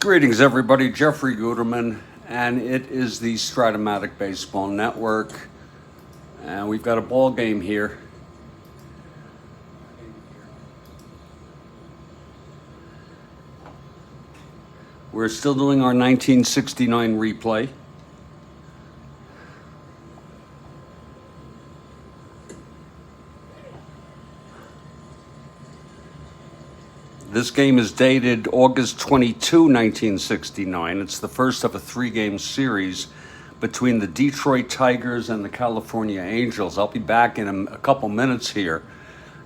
Greetings, everybody. Jeffrey Guterman, and it is the Strat-O-Matic Baseball Network, and we've got a ball game here. We're still doing our 1969 replay. This game is dated August 22, 1969. It's the first of a three-game series between the Detroit Tigers and the California Angels. I'll be back in a couple minutes here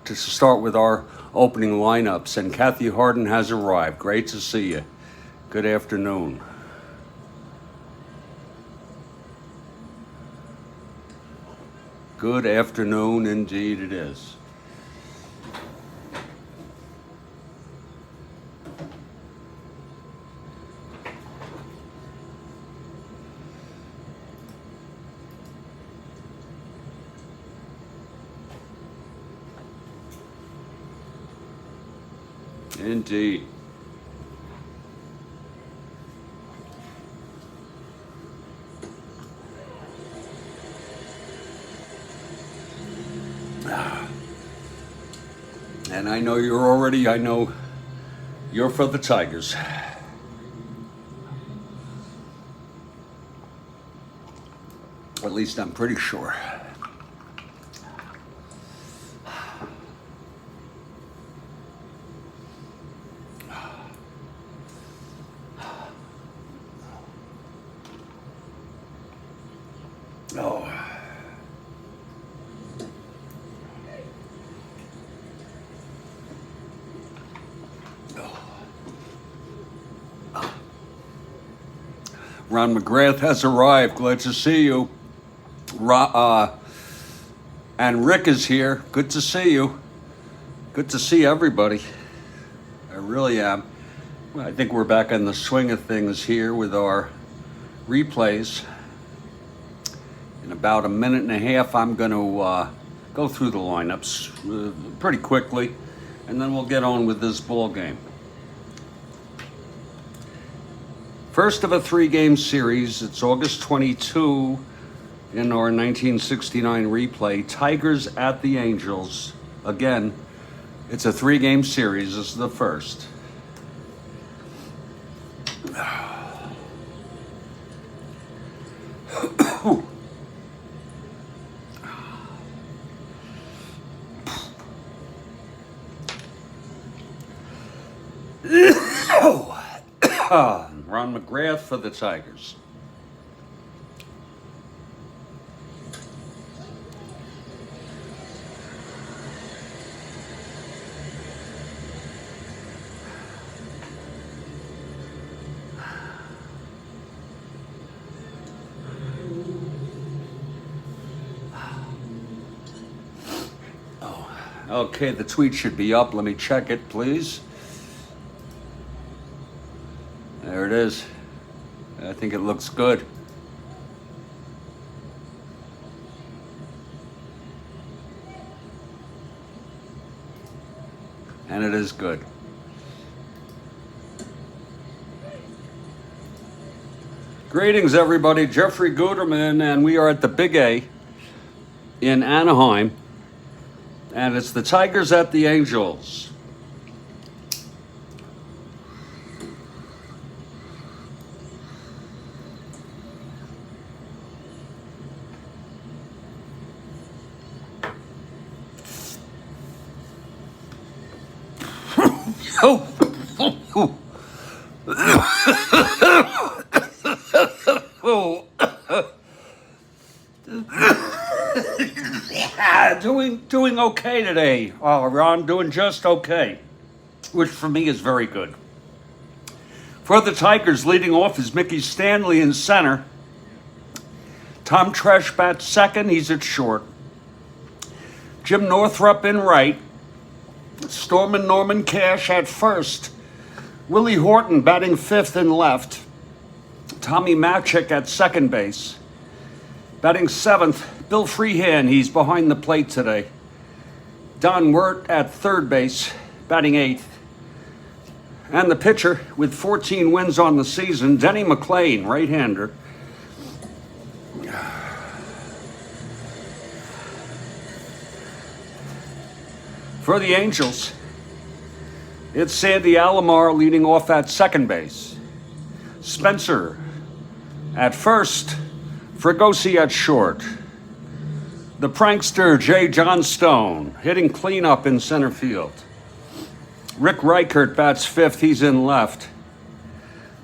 to start with our opening lineups. And Kathy Harden has arrived. Great to see you. Good afternoon. Good afternoon, indeed it is. Indeed. And I know you're for the Tigers. At least I'm pretty sure. Oh. Ron McGrath has arrived. Glad to see you. And Rick is here. Good to see you. Good to see everybody. I really am. I think we're back in the swing of things here with our replays. In about a minute and a half, I'm going to go through the lineups pretty quickly, and then we'll get on with this ball game. First of a three-game series. It's August 22 in our 1969 replay. Tigers at the Angels. Again, it's a three-game series. This is the first. Ron McGrath for the Tigers. Okay, the tweet should be up. Let me check it, please. There it is. I think it looks good. And it is good. Greetings, everybody. Jeffrey Guterman, and we are at the Big A in Anaheim. And it's the Tigers at the Angels. Doing okay today. Ron, doing just okay, which for me is very good. For the Tigers, leading off is Mickey Stanley in center. Tom Tresh bats second. He's at short. Jim Northrup in right. Stormin' Norman Cash at first. Willie Horton batting fifth in left. Tommy Machik at second base. Batting seventh, Bill Freehan. He's behind the plate today. Don Wirt at third base, batting eighth. And the pitcher with 14 wins on the season, Denny McLain, right-hander. For the Angels, it's Sandy Alomar leading off at second base. Spencer at first, Fregosi at short. The prankster Jay Johnstone hitting cleanup in center field. Rick Reichert bats fifth, he's in left.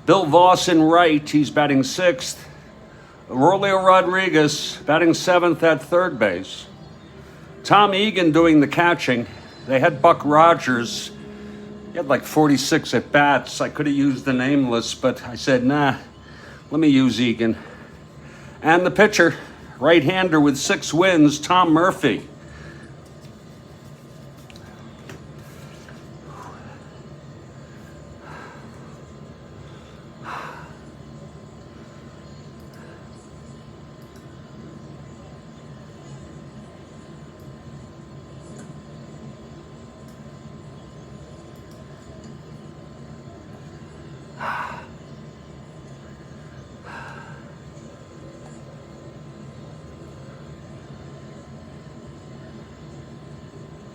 Bill Voss in right, he's batting sixth. Aurelio Rodriguez batting seventh at third base. Tom Egan doing the catching. They had Buck Rogers. He had like 46 at bats. I could have used the nameless, but I said, nah, let me use Egan. And the pitcher, right-hander with 6 wins, Tom Murphy.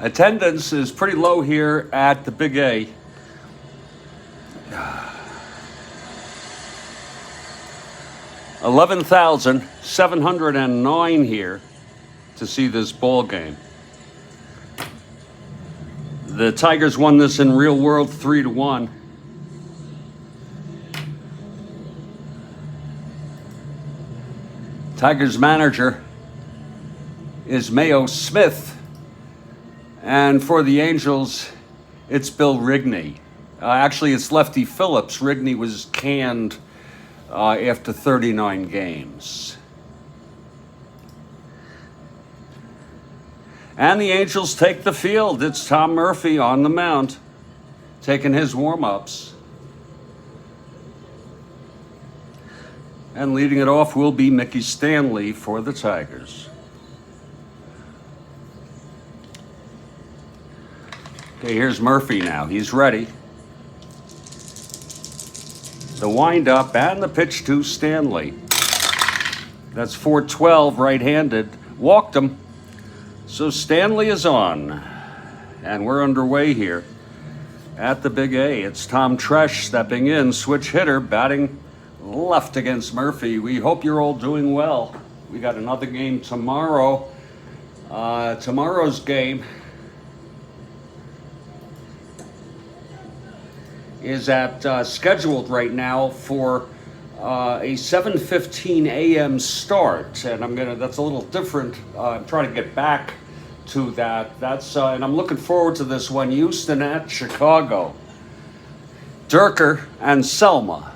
Attendance is pretty low here at the Big A. $11,709 here to see this ball game. The Tigers won this in real world 3-1. Tigers manager is Mayo Smith. And for the Angels, it's Bill Rigney. Actually, it's Lefty Phillips. Rigney was canned after 39 games. And the Angels take the field. It's Tom Murphy on the mound, taking his warm-ups. And leading it off will be Mickey Stanley for the Tigers. Okay, here's Murphy now. He's ready. The wind-up and the pitch to Stanley. That's 4-12, right-handed. Walked him. So Stanley is on. And we're underway here at the Big A. It's Tom Tresh stepping in, switch hitter, batting left against Murphy. We hope you're all doing well. We got another game tomorrow. Tomorrow's game is scheduled right now for a 7:15 a.m. start, and that's a little different. I'm trying to get back to that. And I'm looking forward to this one. Houston at Chicago. Durker and Selma.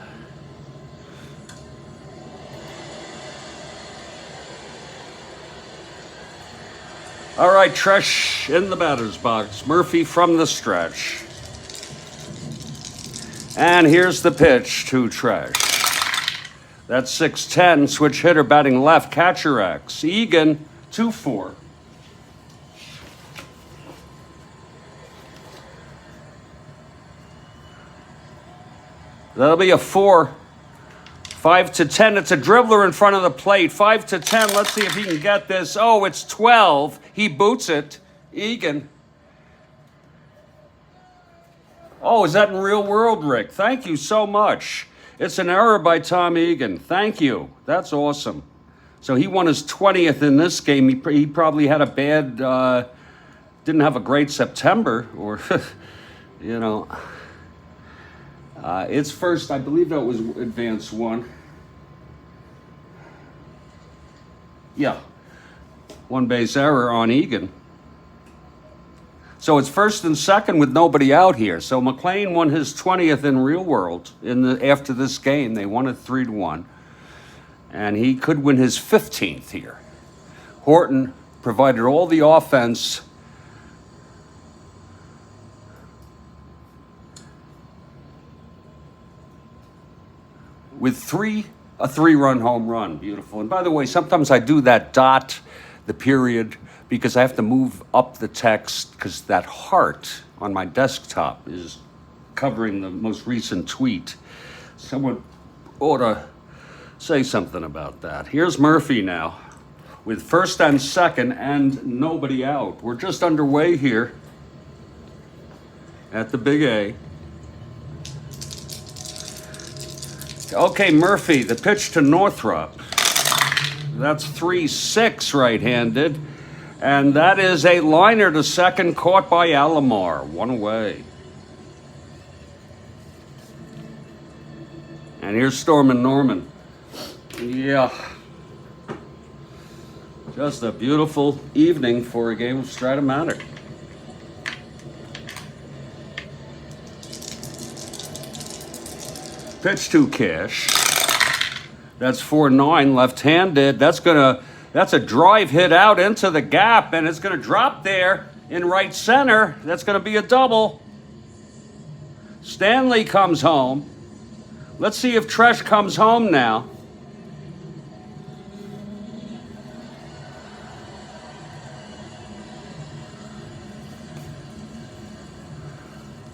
All right, Tresh in the batter's box. Murphy from the stretch. And here's the pitch to Tresh. That's 6-10, switch hitter batting left, catcher X. Egan, 2-4. That'll be a 4. 5-10, it's a dribbler in front of the plate. 5-10, let's see if he can get this. Oh, it's 12. He boots it. Egan. Oh, is that in real world, Rick? Thank you so much. It's an error by Tom Egan. Thank you. That's awesome. So he won his 20th in this game. He probably had a bad, didn't have a great September, or, you know. It's first, I believe that was advance 1. Yeah. 1 base error on Egan. So it's first and second with nobody out here. So McLain won his 20th in real world after this game. They won it 3-1. And he could win his 15th here. Horton provided all the offense. With a 3-run home run. Beautiful. And by the way, sometimes I do that dot, the period, because I have to move up the text because that heart on my desktop is covering the most recent tweet. Someone ought to say something about that. Here's Murphy now with first and second and nobody out. We're just underway here at the Big A. Okay, Murphy, the pitch to Northrop. That's 3-6 right-handed. And that is a liner to second, caught by Alomar. One away. And here's Storm and Norman. Yeah. Just a beautiful evening for a game of Strat-O-Matic. Pitch to Cash. That's 4-9 left-handed. That's a drive hit out into the gap, and it's gonna drop there in right center. That's gonna be a double. Stanley comes home. Let's see if Tresh comes home now.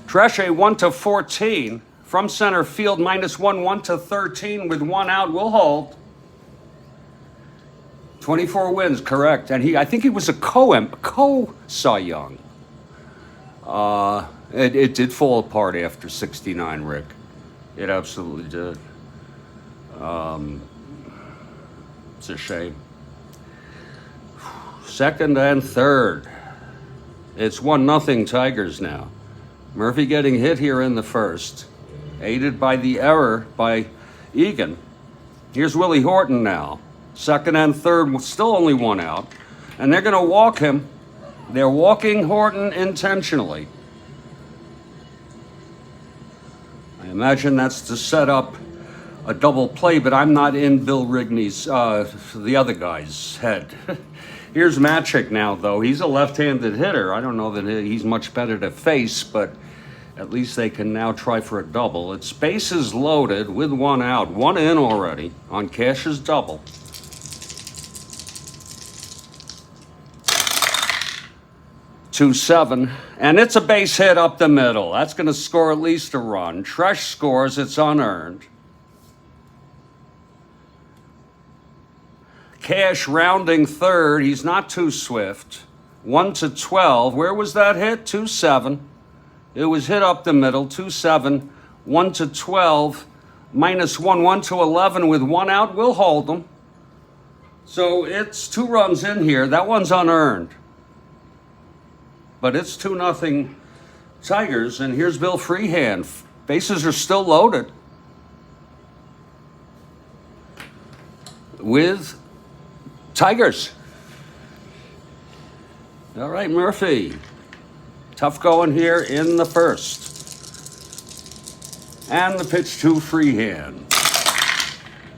Tresh a 1-14 from center field, -1, 1-13 with one out. Will hold. 24 wins, correct. And I think he was a co-Cy Young. It did fall apart after 69, Rick. It absolutely did. It's a shame. Second and third. It's 1-0 Tigers now. Murphy getting hit here in the first, aided by the error by Egan. Here's Willie Horton now. Second and third, still only one out. And they're going to walk him. They're walking Horton intentionally. I imagine that's to set up a double play, but I'm not in Bill Rigney's, the other guy's head. Here's Matic now, though. He's a left-handed hitter. I don't know that he's much better to face, but at least they can now try for a double. It's bases loaded with one out. One in already on Cash's double. .27, and it's a base hit up the middle. That's going to score at least a run. Tresh scores, it's unearned. Cash rounding third, he's not too swift. 1-12, where was that hit? 2-7. It was hit up the middle, 2-7, 1-12, -1, 1-11 with one out. We'll hold them. So it's 2 runs in here. That one's unearned. But it's 2-0 Tigers, and here's Bill Freehand. Bases are still loaded with Tigers. All right, Murphy. Tough going here in the first. And the pitch to Freehand.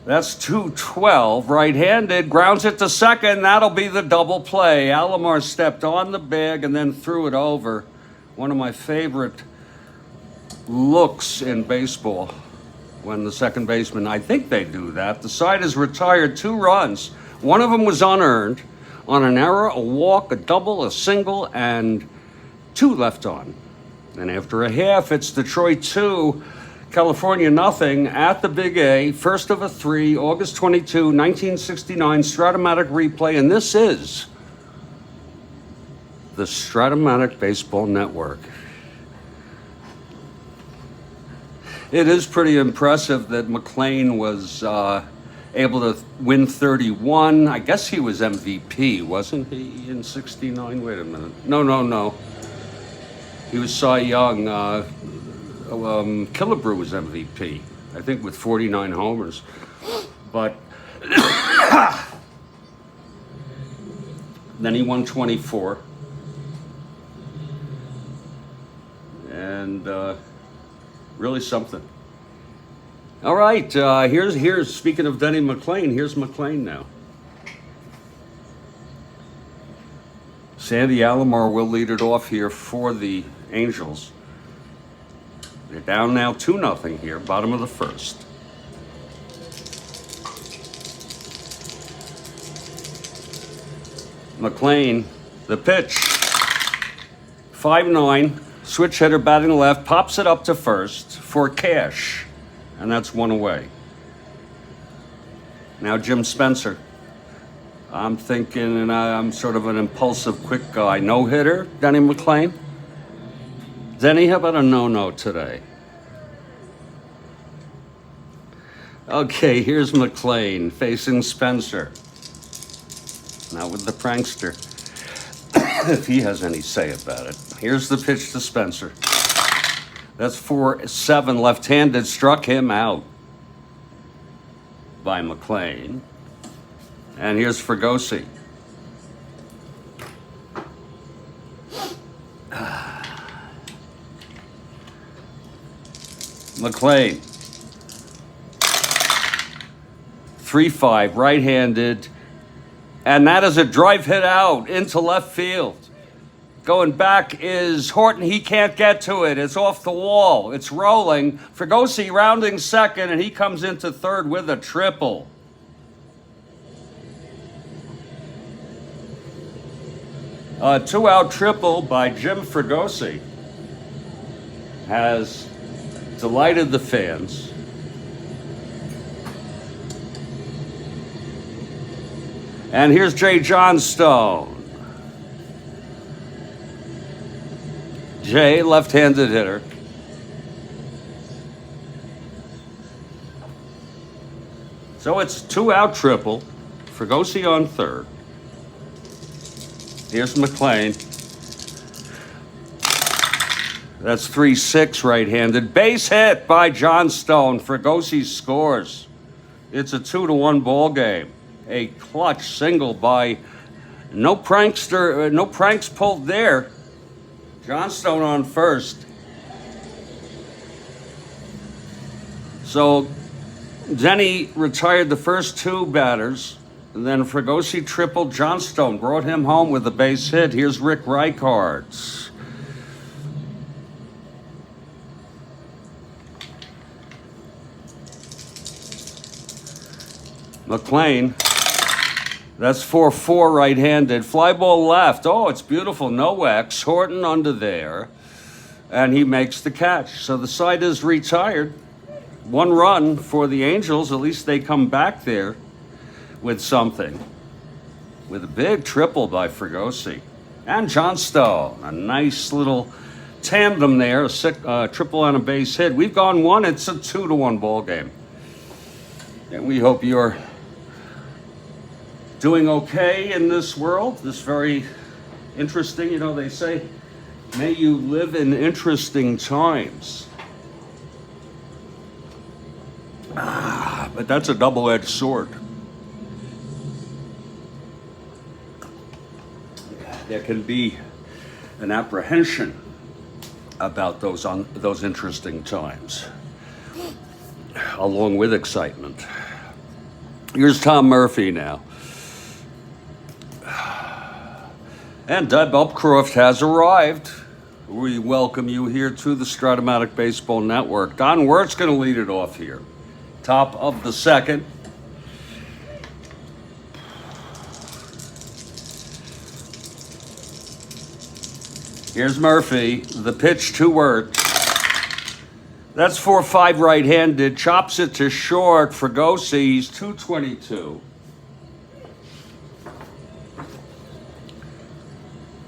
That's 2-12, right-handed, grounds it to second. That'll be the double play. Alomar stepped on the bag and then threw it over. One of my favorite looks in baseball when the second baseman, I think they do that. The side is retired, 2 runs. One of them was unearned on an error, a walk, a double, a single, and 2 left on. And after a half, it's Detroit 2, California nothing at the Big A, first of a 3, August 22, 1969, Strat-O-Matic replay, and this is the Strat-O-Matic Baseball Network. It is pretty impressive that McLain was able to win 31. I guess he was MVP, wasn't he, in 69? Wait a minute. No. He was Cy Young. Killebrew was MVP, I think, with 49 homers. But then he won 24. And really something. All right, here's speaking of Denny McLain, here's McLain now. Sandy Alomar will lead it off here for the Angels. They're down now 2-0 here, bottom of the first. McLain, the pitch, 5-9, Switch hitter batting left, pops it up to first for cash. And that's one away. Now Jim Spencer. I'm thinking, and I'm sort of an impulsive, quick guy. No hitter, Denny McLain. Denny, how about a no-no today? Okay, here's McLain facing Spencer. Now with the prankster, if he has any say about it. Here's the pitch to Spencer. That's 4-7 left-handed, struck him out by McLain. And here's Fregosi. McLain. 3-5, right-handed. And that is a drive hit out into left field. Going back is Horton. He can't get to it. It's off the wall. It's rolling. Fregosi rounding second, and he comes into third with a triple. A 2-out triple by Jim Fregosi has delighted the fans. And here's Jay Johnstone. Jay, left-handed hitter. So it's 2-out triple. Fregosi on third. Here's McLain. That's 3-6 right-handed. Base hit by Johnstone. Fregosi scores. It's a 2-1 ball game. A clutch single by no prankster, no pranks pulled there. Johnstone on first. So Denny retired the first two batters. And then Fregosi tripled. Johnstone brought him home with a base hit. Here's Rick Reichardt's. McLain. That's 4-4 right-handed. Fly ball left. Oh, it's beautiful. No X. Horton under there. And he makes the catch. So the side is retired. 1 run for the Angels. At least they come back there with something. With a big triple by Fregosi. And Johnstone. A nice little tandem there. A triple on a base hit. We've gone 1. It's a 2-1 ball game. And we hope you're doing okay in this world. This very interesting, you know, they say, may you live in interesting times. But that's a double-edged sword. There can be an apprehension about those interesting times, along with excitement. Here's Tom Murphy now. And Doug Upcroft has arrived. We welcome you here to the Strat-O-Matic Baseball Network. Don Wert's going to lead it off here. Top of the second. Here's Murphy. The pitch to Wirt. That's 4-5 right-handed. Chops it to short. Fregosi, he's 222.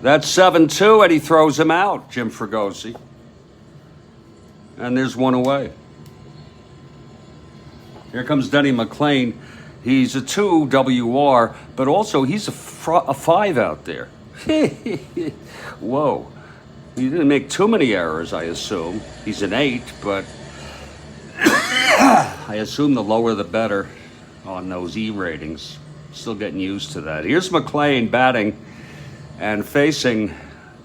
That's 7-2, and he throws him out, Jim Fregosi. And there's 1 away. Here comes Denny McLain. He's a 2 WR, but also he's a 5 out there. Whoa. He didn't make too many errors, I assume. He's an 8, but I assume the lower the better on those E ratings. Still getting used to that. Here's McLain batting and facing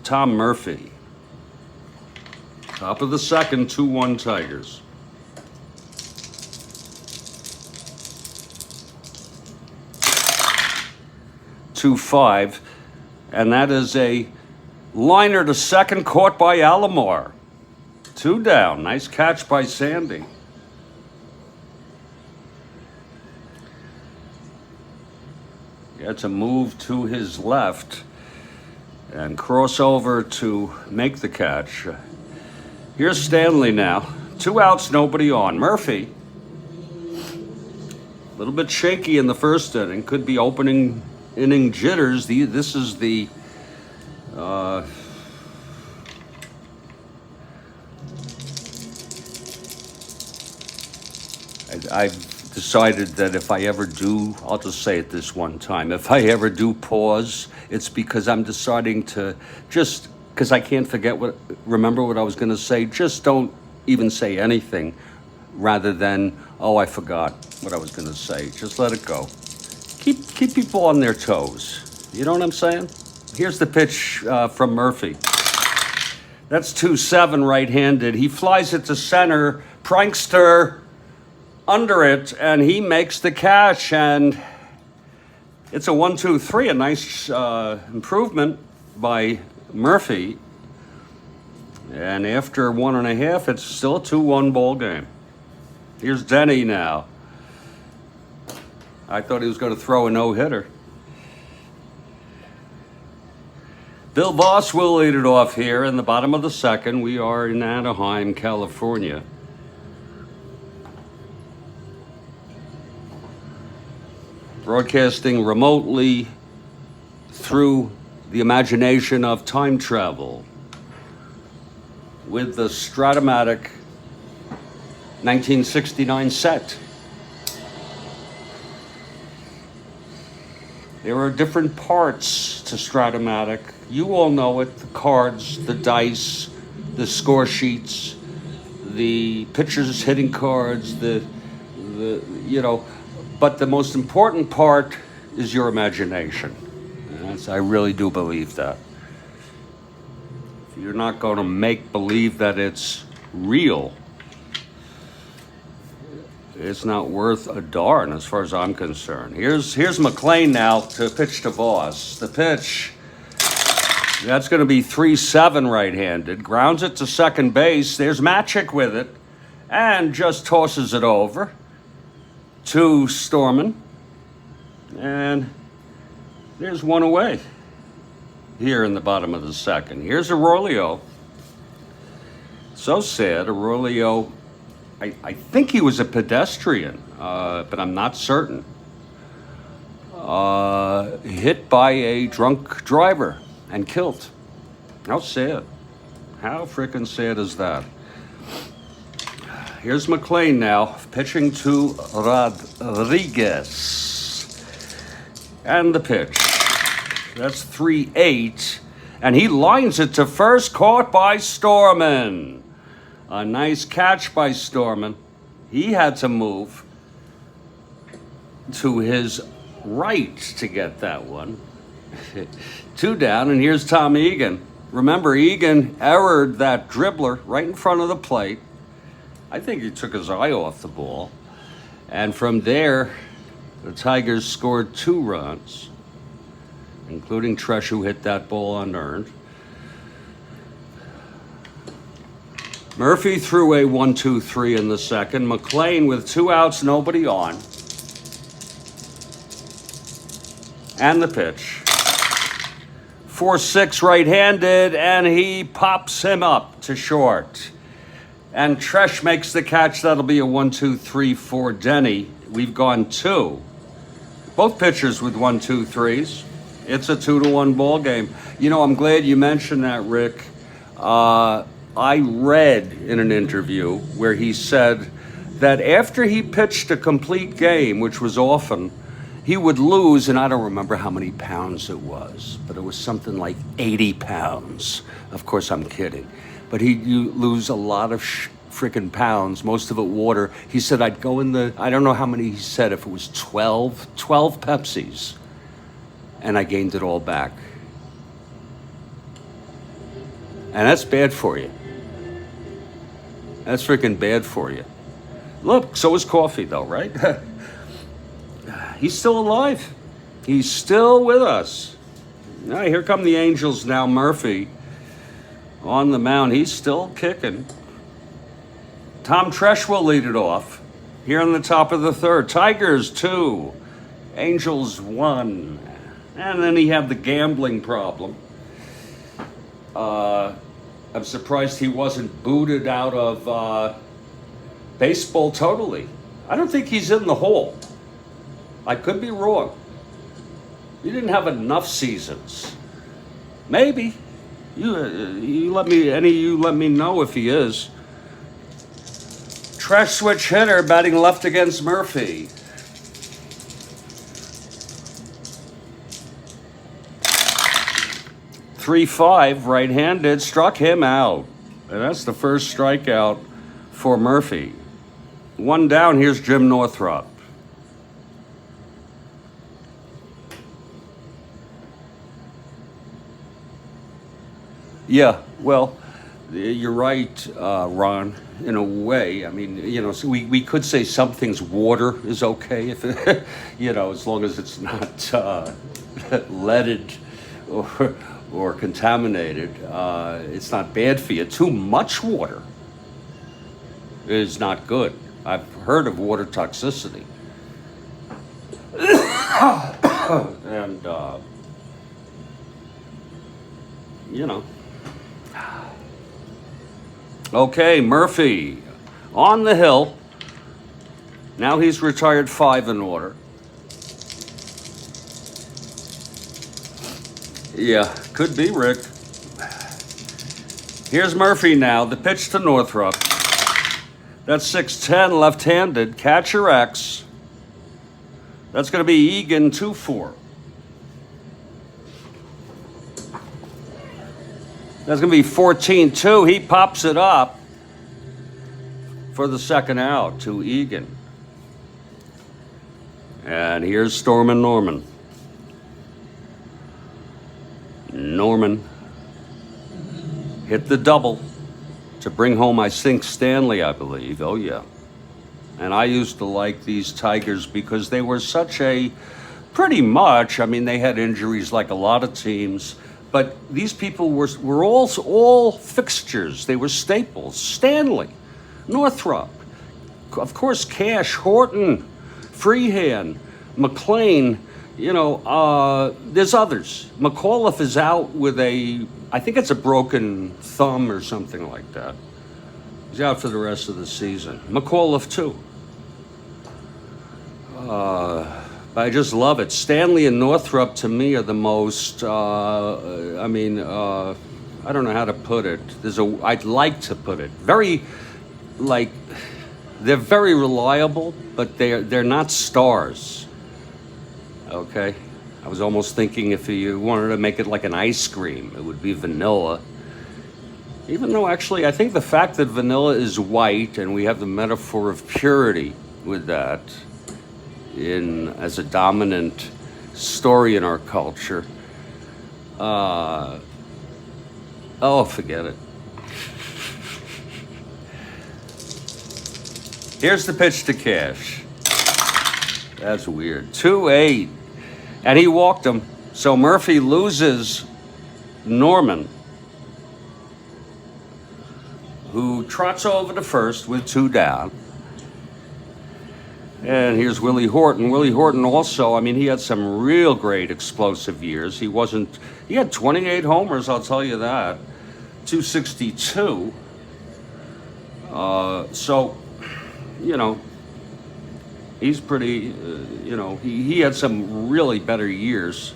Tom Murphy. Top of the second, 2-1 Tigers. Two 5, and that is a liner to second, caught by Alomar. 2 down. Nice catch by Sandy. Gets a move to his left. and cross over to make the catch. Here's Stanley now. 2 outs, nobody on. Murphy, a little bit shaky in the first inning. Could be opening inning jitters. This is the I've decided that if I ever do, I'll just say it this one time, if I ever do pause, it's because I'm deciding to just, because I can't remember what I was going to say, just don't even say anything rather than, oh, I forgot what I was going to say. Just let it go. Keep people on their toes. You know what I'm saying? Here's the pitch from Murphy. That's 2-7 right-handed. He flies it to center. Prankster under it, and he makes the catch, and it's a 1-2-3, a nice improvement by Murphy. And after 1.5, it's still a 2-1 ball game. Here's Denny now. I thought he was going to throw a no-hitter. Bill Voss will lead it off here in the bottom of the second. We are in Anaheim, California. Broadcasting remotely through the imagination of time travel with the Strat-O-Matic 1969 set. There are different parts to Strat-O-Matic. You all know it: the cards, the dice, the score sheets, the pitchers hitting cards, the but the most important part is your imagination. I really do believe that. If you're not going to make believe that it's real, it's not worth a darn as far as I'm concerned. Here's McLain now to pitch to Voss. The pitch, that's going to be 3-7 right-handed. Grounds it to second base. There's Magic with it and just tosses it over to Storman. And there's one away here in the bottom of the second. Here's Aurelio. So sad. Aurelio, I think he was a pedestrian, but I'm not certain. Hit by a drunk driver and killed. How sad. How freaking sad is that? Here's McLain now, pitching to Rodriguez. And the pitch. That's 3-8. And he lines it to first, caught by Storman. A nice catch by Storman. He had to move to his right to get that one. 2 down, and here's Tom Egan. Remember, Egan errored that dribbler right in front of the plate. I think he took his eye off the ball. And from there, the Tigers scored 2 runs, including Tresh, who hit that ball unearned. Murphy threw a 1-2-3 in the second. McLain with 2 outs, nobody on. And the pitch. 4-6 right-handed, and he pops him up to short. And Tresh makes the catch. That'll be a 1-2-3 for Denny. We've gone 2. Both pitchers with 1-2-3s. It's a 2-1 ball game. You know, I'm glad you mentioned that, Rick. I read in an interview where he said that after he pitched a complete game, which was often, he would lose, and I don't remember how many pounds it was, but it was something like 80 pounds. Of course, I'm kidding. But he'd lose a lot of freaking pounds, most of it water. He said, I'd go in I don't know how many he said, if it was 12 Pepsis, and I gained it all back. And that's bad for you. That's freaking bad for you. Look, so is coffee, though, right? He's still alive. He's still with us. All right, here come the Angels now. Murphy on the mound. He's still kicking. Tom Tresh will lead it off here in the top of the third. Tigers 2, Angels 1. And then he had the gambling problem. I'm surprised he wasn't booted out of baseball totally. I don't think he's in the hole. I could be wrong. He didn't have enough seasons. Maybe. You let me know if he is. Trash switch hitter batting left against Murphy. .35 right-handed, struck him out. And that's the first strikeout for Murphy. One down, here's Jim Northrup. Yeah, well, you're right, Ron, in a way. I mean, so we could say something's water is okay if it, as long as it's not leaded or contaminated. It's not bad for you. Too much water is not good. I've heard of water toxicity. And, Okay, Murphy on the hill. Now he's retired 5 in order. Yeah, could be, Rick. Here's Murphy now. The pitch to Northrup. That's 6-10 left-handed. Catcher X. That's going to be Egan 2-4. That's going to be 14-2. He pops it up for the second out to Egan. And here's Stormin' Norman. Norman hit the double to bring home, I think, Stanley, I believe. Oh, yeah. And I used to like these Tigers because they were such a, pretty much, I mean, they had injuries like a lot of teams, but these people were all fixtures. They were staples. Stanley, Northrup, of course, Cash, Horton, Freehand, McLain. There's others. McAuliffe is out with I think it's a broken thumb or something like that. He's out for the rest of the season. McAuliffe, too. But I just love it. Stanley and Northrup, to me, are the most, I don't know how to put it. I'd like to put it. They're very reliable, but they're not stars. Okay? I was almost thinking if you wanted to make it like an ice cream, it would be vanilla. Even though, actually, I think the fact that vanilla is white, and we have the metaphor of purity with that as a dominant story in our culture. Forget it. Here's the pitch to Cash. That's weird. 2-8. And he walked him. So Murphy loses Norman, who trots over to first with 2 down. And here's Willie Horton. Willie Horton also, he had some real great explosive years. He had 28 homers, I'll tell you that. 262. He's pretty, he had some really better years.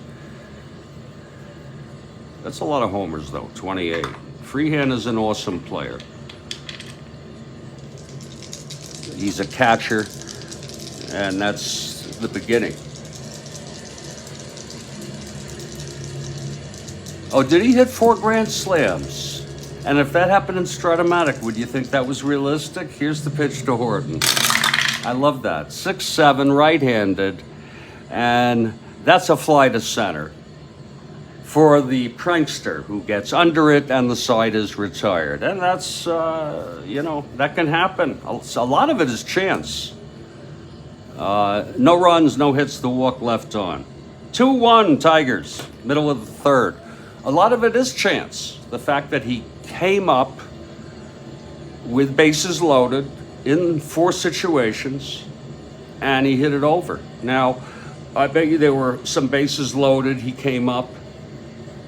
That's a lot of homers, though, 28. Freehand is an awesome player. He's a catcher, and that's the beginning. Oh, did he hit 4 grand slams? And if that happened in Strat-O-Matic, would you think that was realistic? Here's the pitch to Horton. I love that. 6-7 right-handed, and that's a fly to center for the prankster who gets under it and the side is retired. And that's, that can happen. A lot of it is chance. No runs, no hits, the walk left on. 2-1 Tigers, middle of the third. A lot of it is chance. The fact that he came up with bases loaded in 4 situations, and he hit it over. Now, I bet you there were some bases loaded. He came up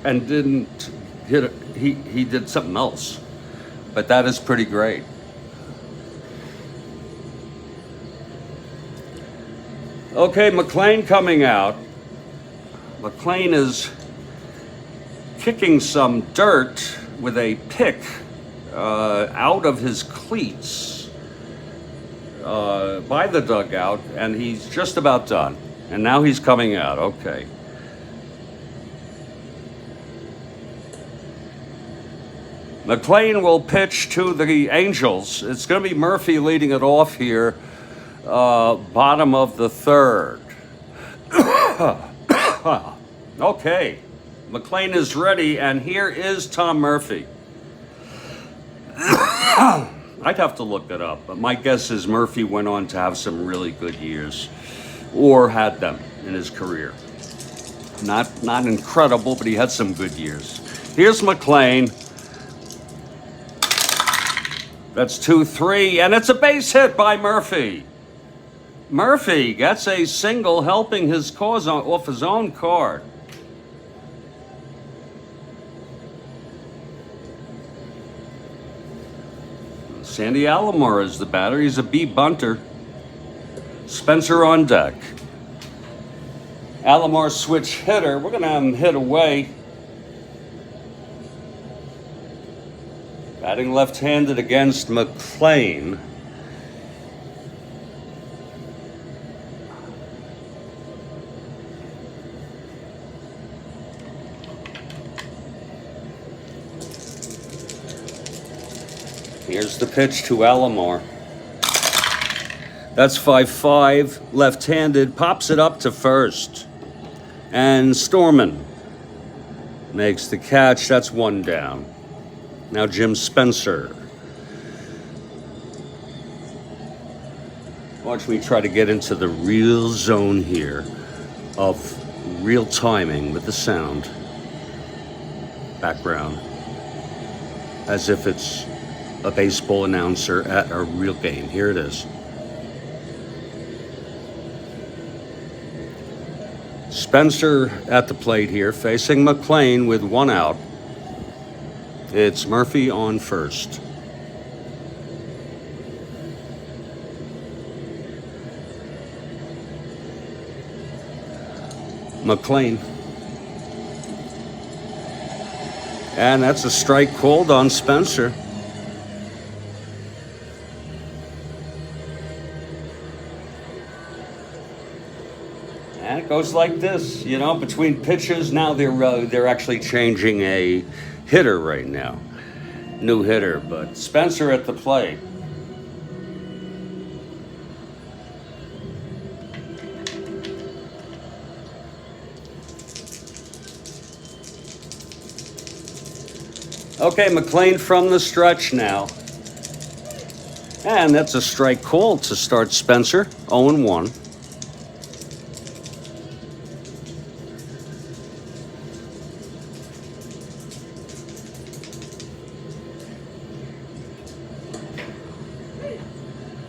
and didn't he did something else. But that is pretty great. Okay, McLain coming out. McLain is kicking some dirt with a pick out of his cleats by the dugout, and he's just about done. And now he's coming out. Okay. McLain will pitch to the Angels. It's going to be Murphy leading it off here, bottom of the third. Okay, McLain is ready, and here is Tom Murphy. I'd have to look it up, but my guess is Murphy went on to have some really good years, or had them in his career. Not incredible, but he had some good years. Here's McLain. That's 2-3, and it's a base hit by Murphy. Murphy gets a single, helping his cause off his own card. Sandy Alomar is the batter. He's a B bunter. Spencer on deck. Alomar switch hitter. We're going to have him hit away. Batting left-handed against McLain. Here's the pitch to Alomar. That's 5-5, left-handed, pops it up to first. And Storman makes the catch. That's one down. Now Jim Spencer. Watch me try to get into the real zone here of real timing with the sound. Background. As if it's a baseball announcer at a real game. Here it is. Spencer at the plate here, facing McLain with one out. It's Murphy on first. McLain. And that's a strike called on Spencer. And it goes like this, you know, between pitches. Now they're actually changing a hitter right now. New hitter, but Spencer at the plate. Okay, McLain from the stretch now. And that's a strike call to start Spencer, 0-1.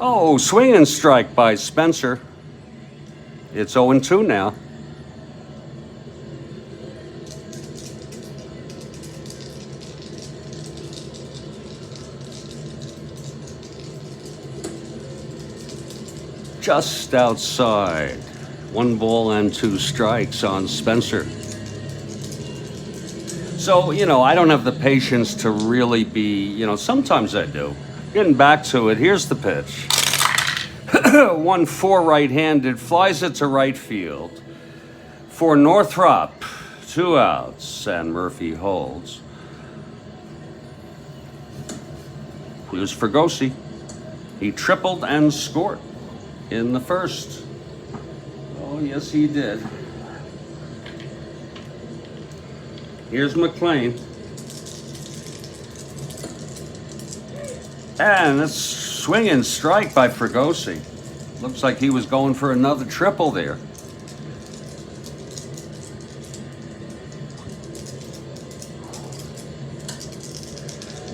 Oh, swing and strike by Spencer. It's 0-2 now. Just outside. 1 ball and 2 strikes on Spencer. So, you know, I don't have the patience to really be, you know, sometimes I do. Getting back to it, here's the pitch. 1-4 right-handed, flies it to right field. For Northrop, 2 outs, and Murphy holds. Here's Fregosi. He tripled and scored in the first. Oh, yes, he did. Here's McLain. And that's swing and strike by Fregosi. Looks like he was going for another triple there.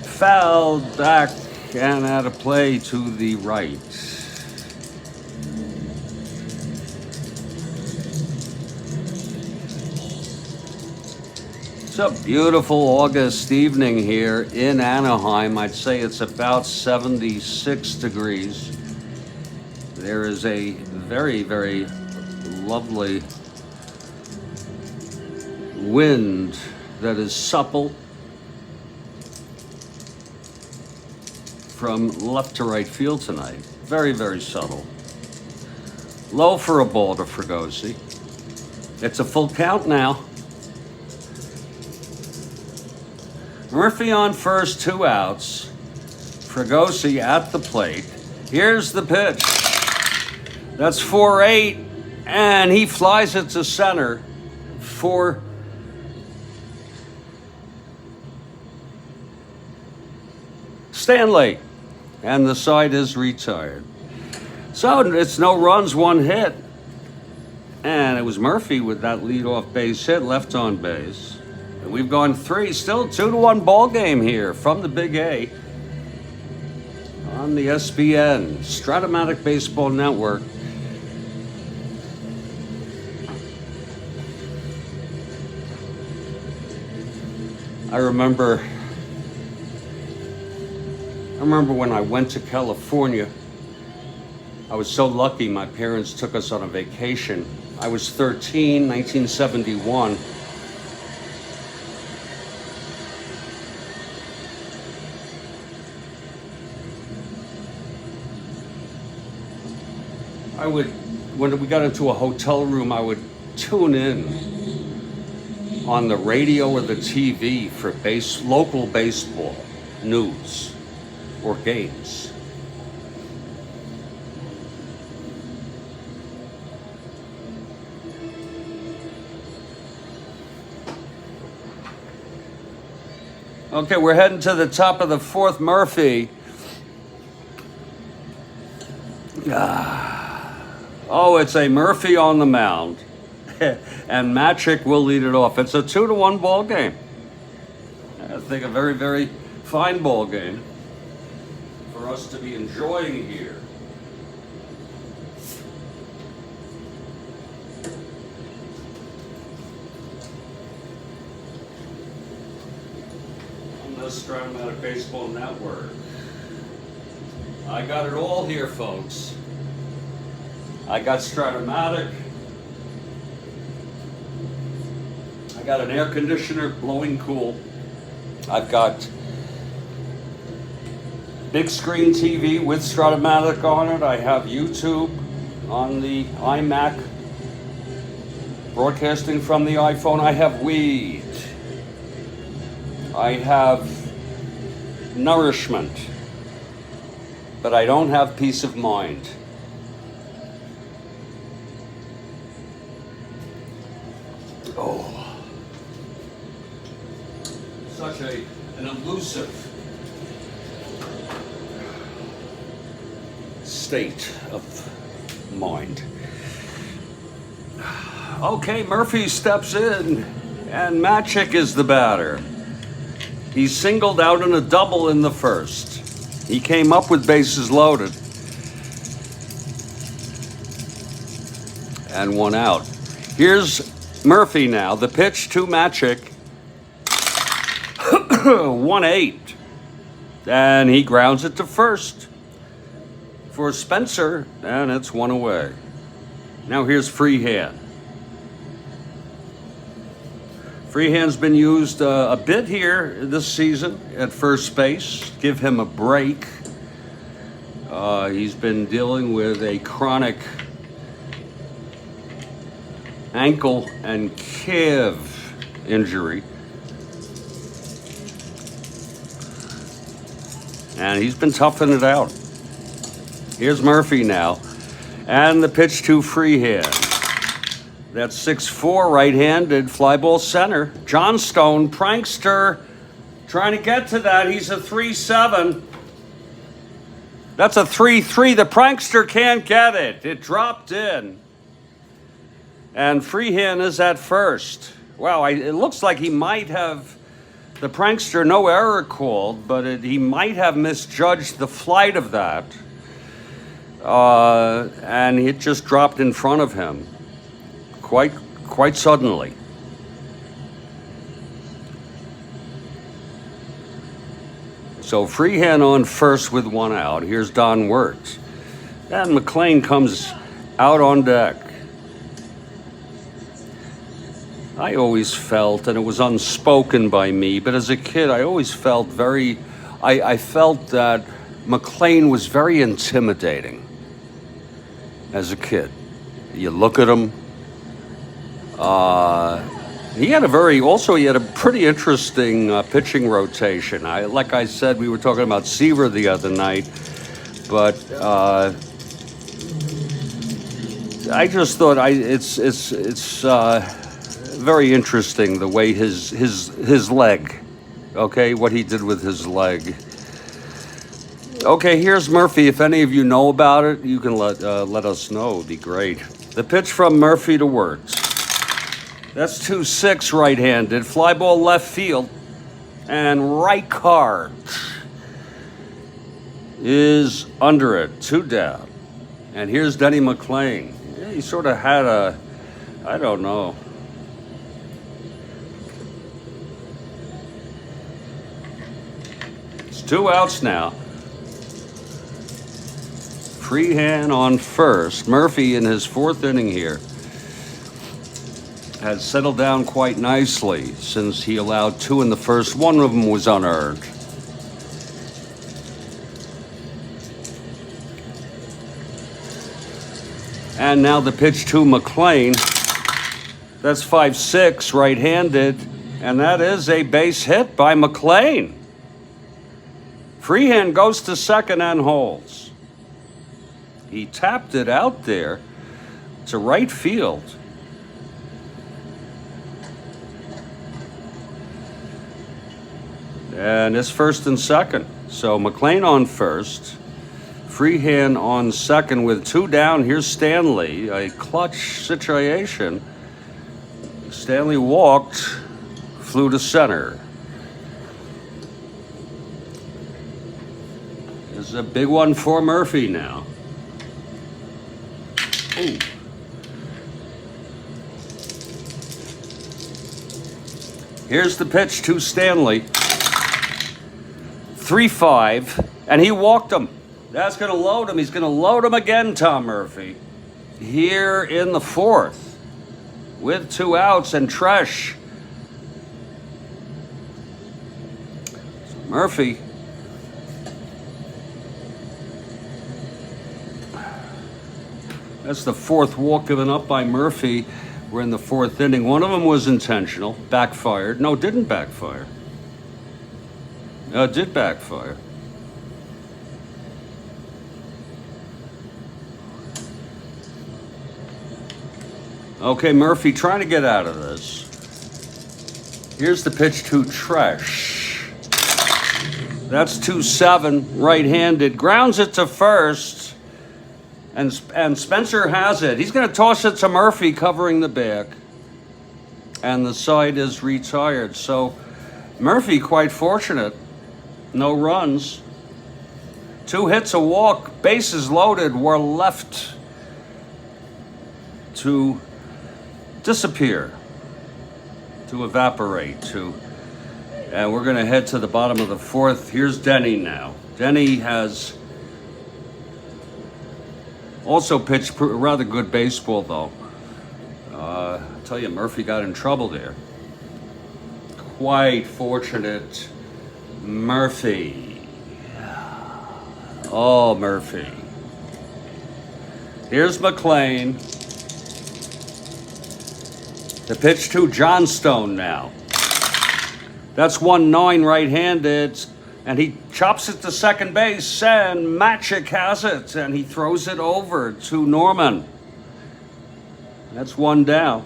Fouled back and out of play to the right. It's a beautiful August evening here in Anaheim. I'd say it's about 76 degrees. There is a very, very lovely wind that is supple from left to right field tonight. Very, very subtle. Low for a ball to Fregosi. It's a full count now. Murphy on first, 2 outs. Fregosi at the plate. Here's the pitch. That's 4-8, and he flies it to center for Stanley, and the side is retired. So it's no runs, 1 hit, and it was Murphy with that leadoff base hit, left on base. And we've gone 3, still 2-1 ball game here from the Big A on the SBN Strat-O-Matic Baseball Network. I remember when I went to California, I was so lucky my parents took us on a vacation. I was 13, 1971. When we got into a hotel room, I would tune in on the radio or the TV for local baseball news or games. Okay, we're heading to the top of the 4th. Murphy. Oh, it's a Murphy on the mound. And Matic will lead it off. It's a 2-1 ball game. I think a very, very fine ball game for us to be enjoying here. On the Strat-O-Matic Baseball Network. I got it all here, folks. I got Strat-O-Matic. I got an air conditioner blowing cool. I've got big screen TV with Strat-O-Matic on it. I have YouTube on the iMac, broadcasting from the iPhone. I have weed. I have nourishment. But I don't have peace of mind. Oh, such an elusive state of mind. Okay, Murphy steps in, and Matic is the batter. He singled out in a double in the first. He came up with bases loaded. And 1 out. Here's Murphy now, the pitch to Matic, 1-8, and he grounds it to first for Spencer, and it's 1 away. Now here's Freehand. Freehand's been used a bit here this season at first base. Give him a break. He's been dealing with a chronic ankle and calf injury. And he's been toughing it out. Here's Murphy now. And the pitch to Freehand. That's 6'4", right-handed, fly ball center. Johnstone, prankster, trying to get to that. He's a 3-7. That's a 3-3. The prankster can't get it. It dropped in. And Freehand is at first. Wow, it looks like he might have, the prankster, no error called, but he might have misjudged the flight of that. And it just dropped in front of him quite suddenly. So Freehand on first with one out. Here's Don Wirtz. And McLain comes out on deck. I always felt, and it was unspoken by me, but as a kid, I always felt I felt that McLain was very intimidating as a kid. You look at him. He had a pretty interesting pitching rotation. Like I said, we were talking about Seaver the other night, but I just thought it's very interesting the way his leg, okay, what he did with his leg. Okay, here's Murphy. If any of you know about it, you can let us know. It'd be great. The pitch from Murphy to Wirtz. That's 2-6 right-handed. Fly ball left field. And right card is under it. 2 down. And here's Denny McLain. Yeah, he sort of had I don't know. It's 2 outs now. Freehand on first. Murphy in his 4th inning here has settled down quite nicely since he allowed 2 in the first. One of them was unearned. And now the pitch to McLain. That's 5-6 right-handed, and that is a base hit by McLain. Freehand goes to second and holds. He tapped it out there to right field. And it's 1st and 2nd. So McLain on first. Freehand on second with 2 down. Here's Stanley. A clutch situation. Stanley walked, flew to center. This is a big one for Murphy now. Ooh. Here's the pitch to Stanley. 3-5, and he walked him. That's going to load him. He's going to load him again, Tom Murphy. Here in the 4th, with 2 outs and Tresh. So Murphy. That's the 4th walk given up by Murphy. We're in the 4th inning. One of them was intentional, backfired. No, didn't backfire. It did backfire. Okay, Murphy trying to get out of this. Here's the pitch to Tresh. That's 2-7, right-handed. Grounds it to first. And Spencer has it. He's going to toss it to Murphy covering the back. And the side is retired. So Murphy quite fortunate. No runs. 2 hits, a walk, bases loaded, were left to disappear, to evaporate, and we're going to head to the bottom of the 4th. Here's Denny now. Denny has also pitched rather good baseball, though. I tell you, Murphy got in trouble there. Quite fortunate. Murphy. Oh, Murphy. Here's McLain. The pitch to Johnstone now. That's 1-9 right-handed, and he chops it to second base, and Matic has it, and he throws it over to Norman. That's 1 down.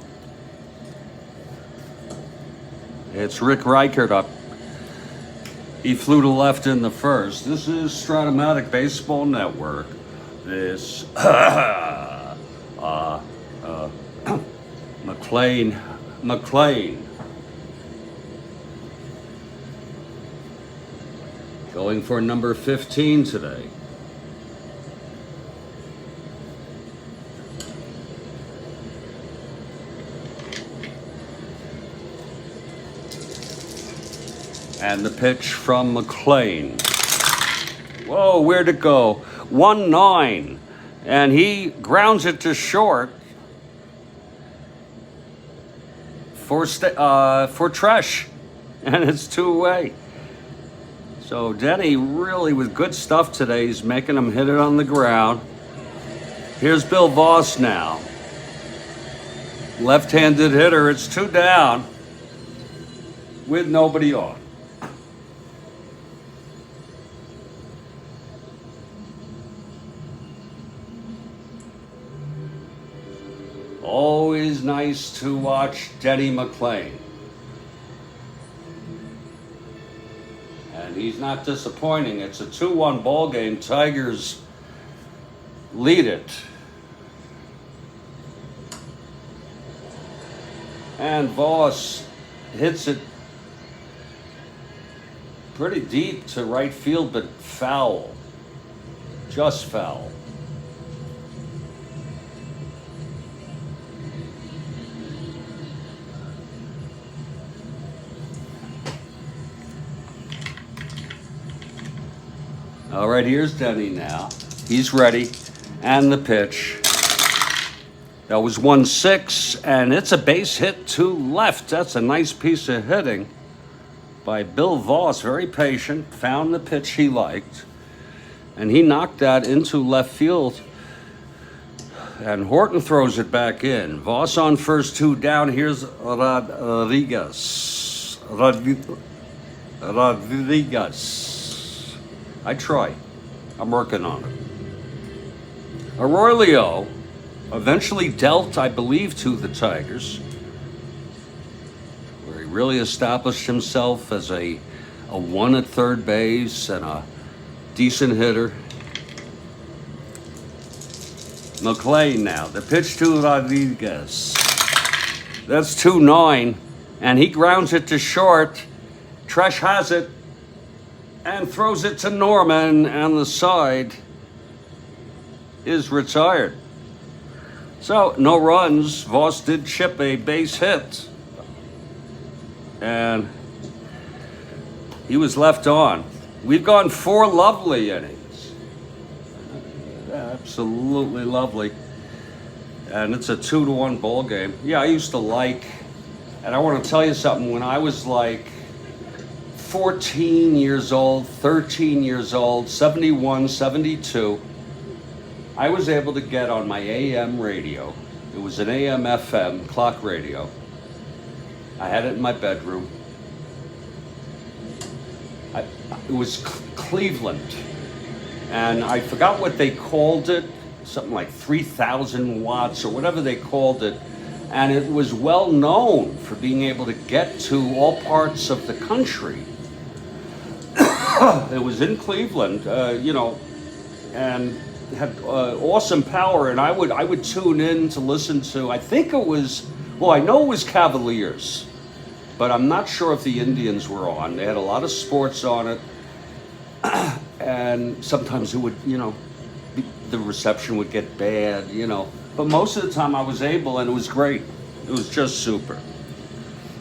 It's Rick Reichert up. He flew to left in the 1st. This is Strat-O-Matic Baseball Network. This McLain going for number 15 today. And the pitch from McLain. Whoa, where'd it go? 1-9. And he grounds it to short for Tresh. And it's 2 away. So Denny really with good stuff today. He's making him hit it on the ground. Here's Bill Voss now. Left-handed hitter. It's 2 down with nobody on. Always nice to watch Denny McLain. And he's not disappointing. It's a 2-1 ball game. Tigers lead it. And Voss hits it pretty deep to right field, but foul. Just foul. All right, here's Denny now. He's ready. And the pitch. That was 1-6, and it's a base hit to left. That's a nice piece of hitting by Bill Voss. Very patient, found the pitch he liked, and he knocked that into left field. And Horton throws it back in. Voss on first, 2 down. Here's Rodriguez. Rodriguez. I try. I'm working on it. Arroyo eventually dealt, I believe, to the Tigers, where he really established himself as a 1 at third base and a decent hitter. McLain now, the pitch to Rodriguez. That's 2-9, and he grounds it to short. Tresh has it and throws it to Norman, and the side is retired. So, no runs. Voss did chip a base hit, and he was left on. We've gone 4 lovely innings. Absolutely lovely. And it's a 2-1 ball game. Yeah, I used to like, and I want to tell you something, when I was like 14 years old, 13 years old, 71, 72, I was able to get on my AM radio. It was an AM FM clock radio. I had it in my bedroom. It was Cleveland. And I forgot what they called it, something like 3,000 watts or whatever they called it. And it was well known for being able to get to all parts of the country. It was in Cleveland, and had awesome power. And I would tune in to listen to, I think it was, well, I know it was Cavaliers, but I'm not sure if the Indians were on. They had a lot of sports on it. And sometimes it would, the reception would get bad, But most of the time I was able, and it was great. It was just super.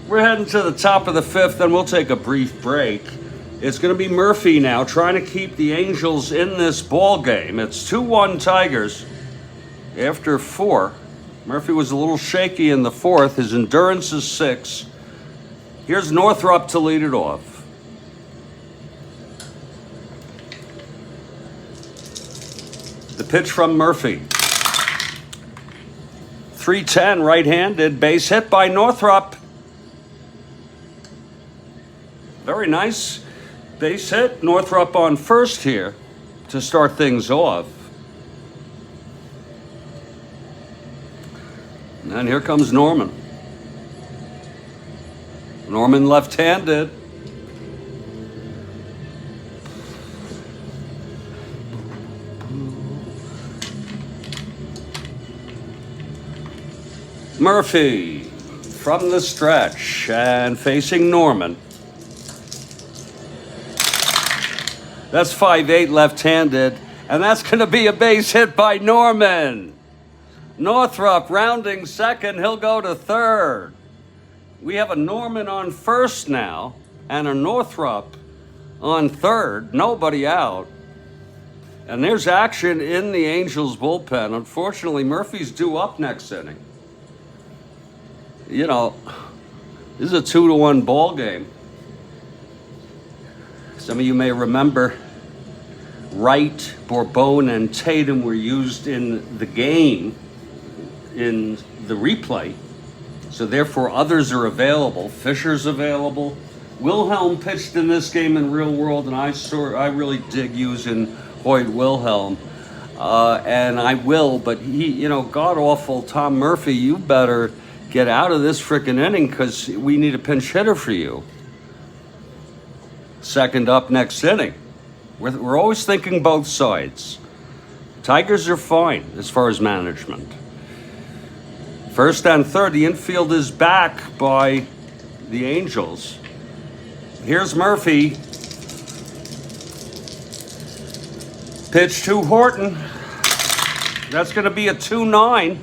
We're heading to the top of the 5th, and we'll take a brief break. It's going to be Murphy now, trying to keep the Angels in this ball game. It's 2-1 Tigers after 4. Murphy was a little shaky in the 4th. His endurance is 6. Here's Northrup to lead it off. The pitch from Murphy. 3-10, right-handed, base hit by Northrup. Very nice base hit. Northrup on first here to start things off. And here comes Norman. Norman left-handed. Murphy from the stretch and facing Norman. That's 5'8", left-handed, and that's going to be a base hit by Norman. Northrup rounding second, he'll go to third. We have a Norman on first now, and a Northrup on third, nobody out. And there's action in the Angels bullpen. Unfortunately, Murphy's due up next inning. You know, this is a 2-1 ball game. Some of you may remember Wright, Bourbon, and Tatum were used in the game in the replay. So therefore, others are available. Fisher's available. Wilhelm pitched in this game in real world, and I really dig using Hoyt Wilhelm. And I will, but god awful Tom Murphy, you better get out of this frickin' inning because we need a pinch hitter for you. Second up next inning. We're always thinking both sides. Tigers are fine as far as management. First and third, the infield is back by the Angels. Here's Murphy. Pitch to Horton. That's going to be a 2-9.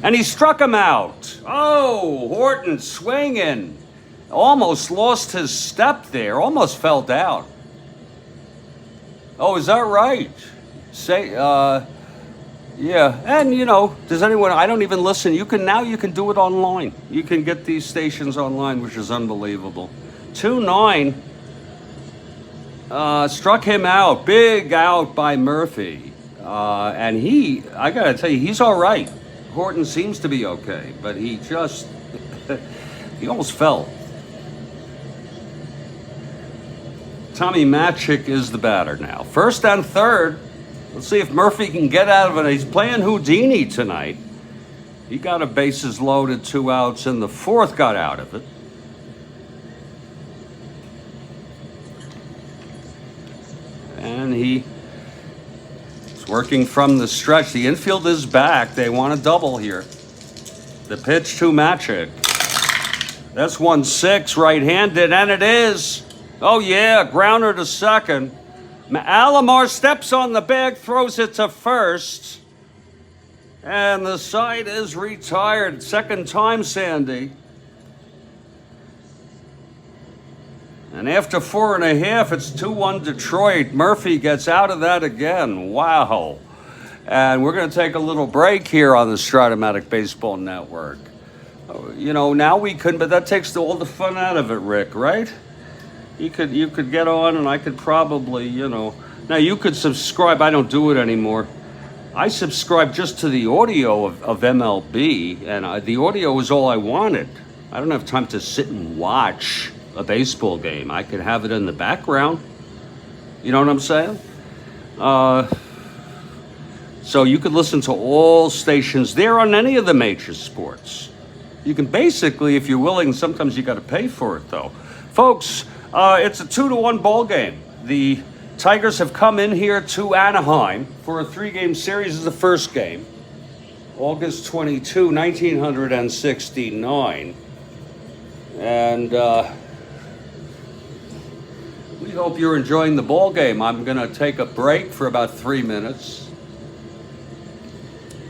And he struck him out. Oh, Horton swinging. Almost lost his step there. Almost fell down. Oh, is that right? Yeah. And, does anyone, I don't even listen. You can do it online. You can get these stations online, which is unbelievable. 2-9. Struck him out. Big out by Murphy. And I got to tell you, he's all right. Horton seems to be okay, but he just, he almost fell. Strat-O-Matic is the batter now. First and third. Let's see if Murphy can get out of it. He's playing Houdini tonight. He got a bases loaded, 2 outs in the fourth, got out of it. And he's working from the stretch. The infield is back. They want a double here. The pitch to Matic. That's 1-6, right-handed, and it is. Oh, yeah, grounder to second. Alomar steps on the bag, throws it to first. And the side is retired. Second time, Sandy. And after 4.5, it's 2-1 Detroit. Murphy gets out of that again. Wow. And we're going to take a little break here on the Strat-O-Matic Baseball Network. Now we could, but that takes all the fun out of it, Rick, right? You could get on, and I could probably, Now you could subscribe. I don't do it anymore. I subscribe just to the audio of MLB, and the audio is all I wanted. I don't have time to sit and watch a baseball game. I could have it in the background. You know what I'm saying? So you could listen to all stations there on any of the major sports. You can basically, if you're willing, sometimes you got to pay for it, though. Folks, it's a 2-1 ball game. The Tigers have come in here to Anaheim for a 3-game series. This is the first game. August 22, 1969. And we hope you're enjoying the ball game. I'm going to take a break for about 3 minutes.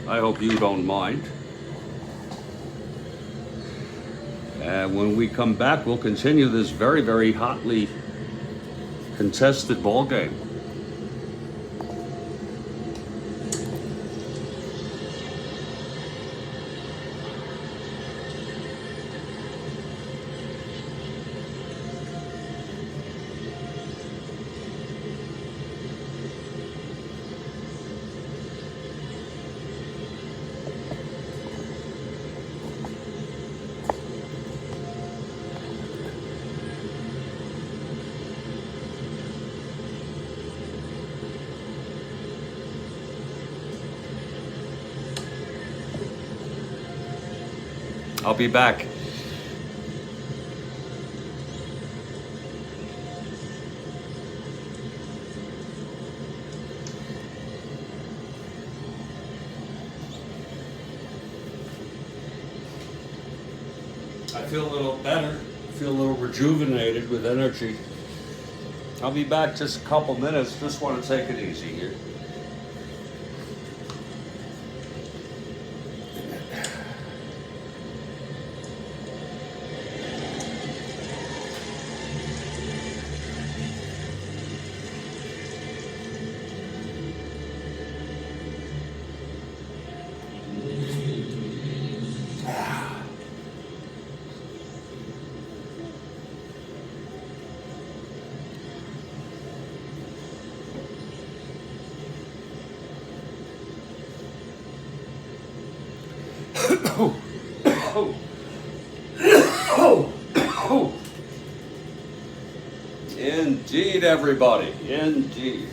I hope you don't mind. And when we come back, we'll continue this very, very hotly contested ball game. I'll be back. I feel a little better. I feel a little rejuvenated with energy. I'll be back just a couple minutes. Just want to take it easy here. Indeed, everybody. Indeed.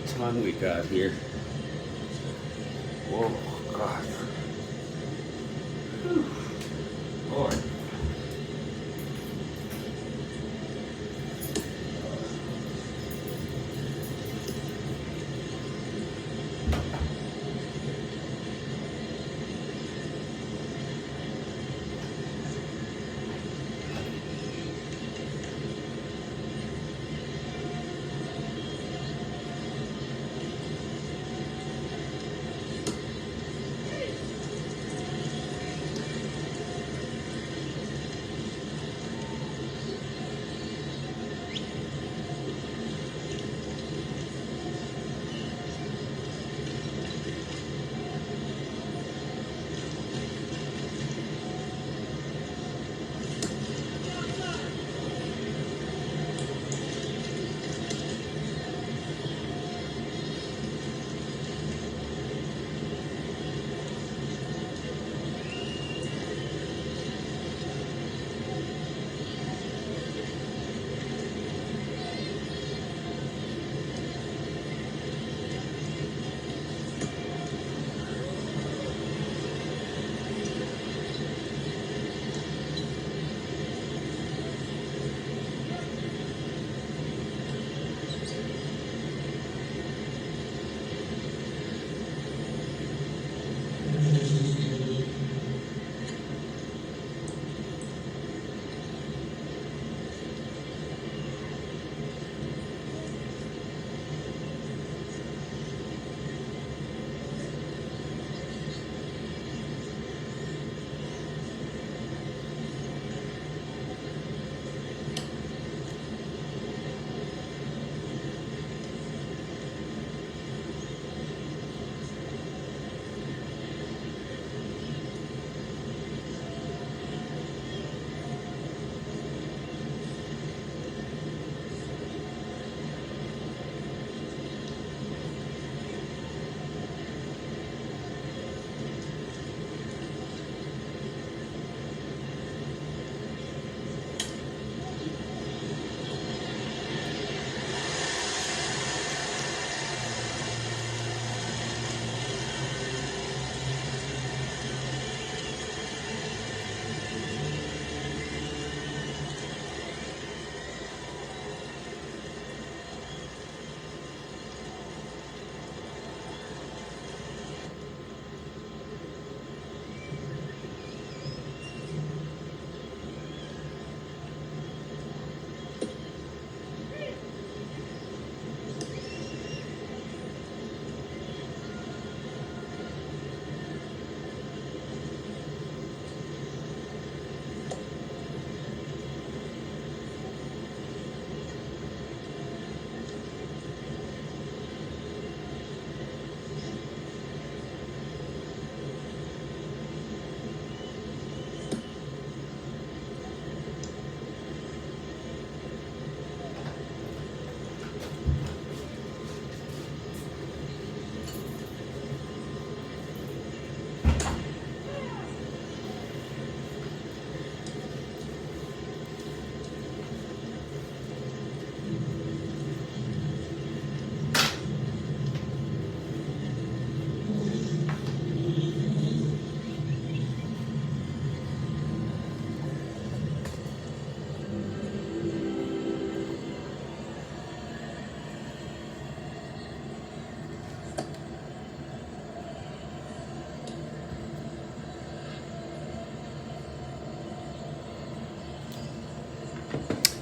Time we got here. Whoa, God. Whew. Lord.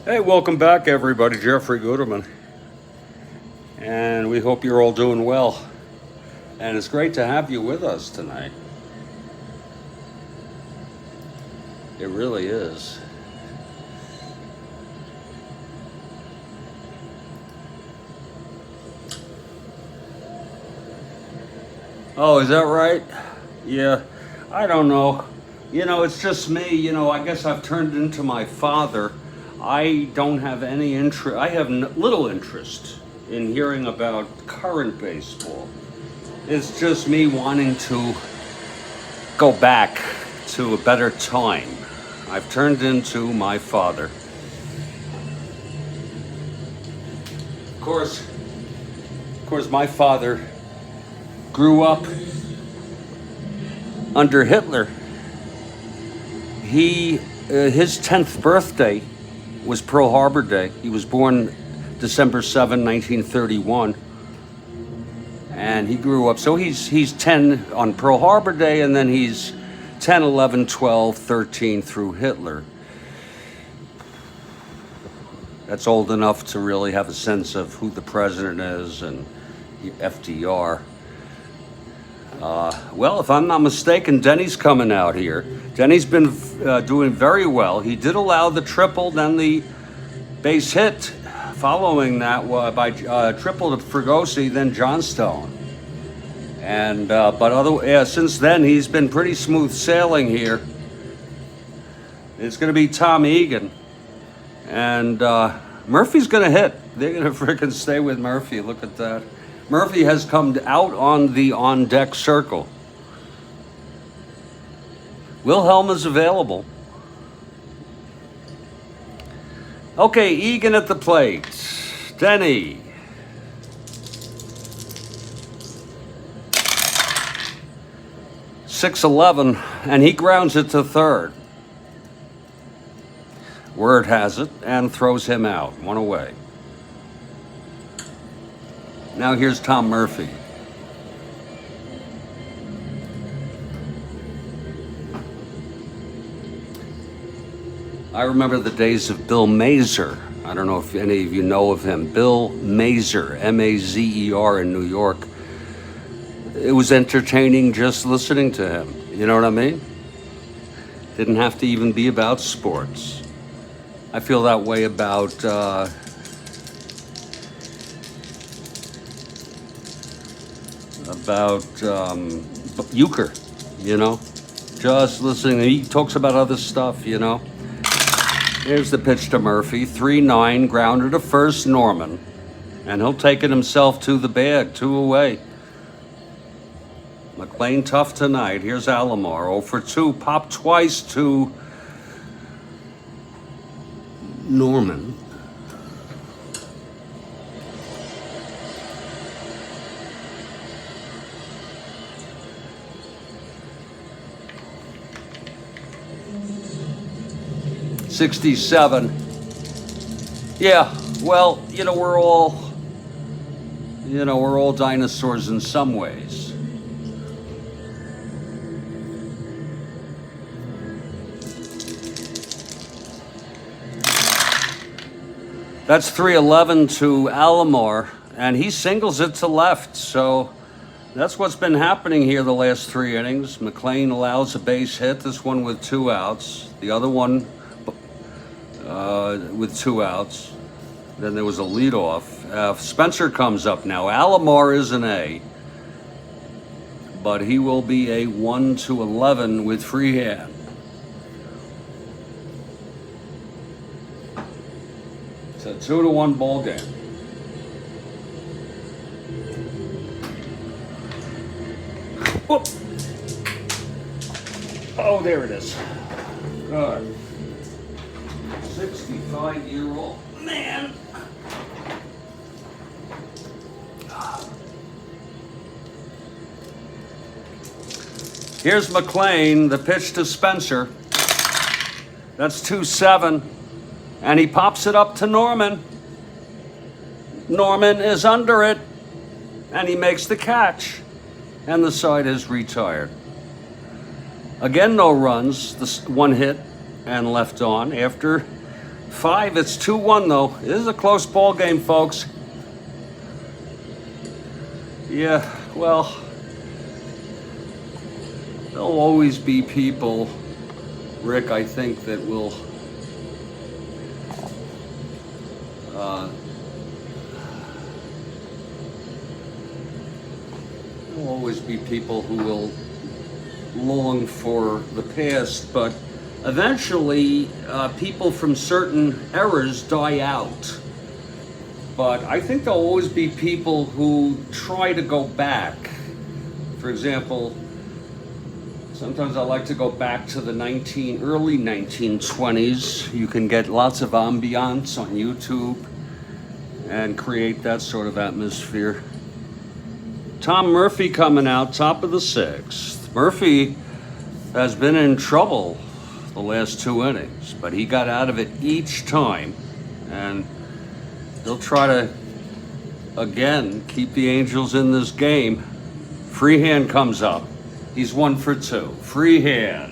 Hey, welcome back, everybody. Jeffrey Guterman. And we hope you're all doing well. And it's great to have you with us tonight. It really is. Oh, is that right? Yeah, I don't know. It's just me. I guess I've turned into my father. I don't have any interest. I have little interest in hearing about current baseball. It's just me wanting to go back to a better time. I've turned into my father. Of course, my father grew up under Hitler. His 10th birthday was Pearl Harbor Day. He was born December 7, 1931. And he grew up, so he's 10 on Pearl Harbor Day, and then he's 10, 11, 12, 13 through Hitler. That's old enough to really have a sense of who the president is and FDR. Well, if I'm not mistaken, Denny's coming out here. Denny's been doing very well. He did allow the triple, then the base hit following that by triple to Fregosi, then Johnstone. And since then he's been pretty smooth sailing here. It's going to be Tom Egan, and Murphy's going to hit. They're going to freaking stay with Murphy. Look at that. Murphy has come out on the on-deck circle. Wilhelm is available. Okay, Egan at the plate. Denny. .611, and he grounds it to third. Word has it, and throws him out. One away. Now here's Tom Murphy. I remember the days of Bill Mazer. I don't know if any of you know of him. Bill Mazer, M-A-Z-E-R in New York. It was entertaining just listening to him. You know what I mean? Didn't have to even be about sports. I feel that way about Euchre, just listening. He talks about other stuff, Here's the pitch to Murphy, 3-9, grounder to first, Norman. And he'll take it himself to the bag, 2 away. McLain tough tonight. Here's Alomar, 0 for 2, popped twice to Norman. .67. Yeah, well, we're all dinosaurs in some ways. That's 311 to Alomar, and he singles it to left. So that's what's been happening here the last 3 innings. McLain allows a base hit, this one with 2 outs. The other one with 2 outs. Then there was a leadoff. Spencer comes up now. Alomar is an A, but he will be a 1-11 with free hand. It's a 2-1 ball game. Whoop. Oh, there it is. Good. 65-year-old man. Here's McLain, the pitch to Spencer. That's 2-7. And he pops it up to Norman. Norman is under it. And he makes the catch. And the side is retired. Again, no runs. The 1 hit and left on. After 5, it's 2-1 though. This is a close ball game, folks. Yeah, well, there'll always be people, Rick, I think, that will there'll always be people who will long for the past, but eventually people from certain eras die out. But I think there'll always be people who try to go back. For example, sometimes I like to go back to the early 1920s. You can get lots of ambiance on YouTube and create that sort of atmosphere. Tom Murphy coming out, top of the sixth. Murphy has been in trouble the last 2 innings, but he got out of it each time, and he'll try to, again, keep the Angels in this game. Free hand comes up. He's 1 for 2. Free hand.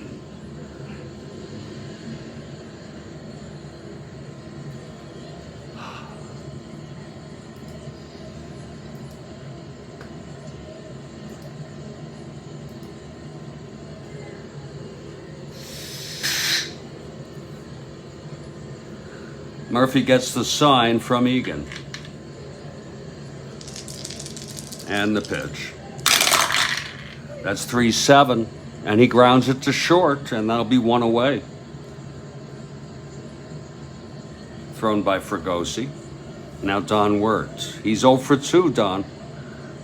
Murphy gets the sign from Egan. And the pitch. That's 3-7, and he grounds it to short, and that'll be 1 away. Thrown by Fregosi. Now Don Wirtz. He's 0 for 2, Don.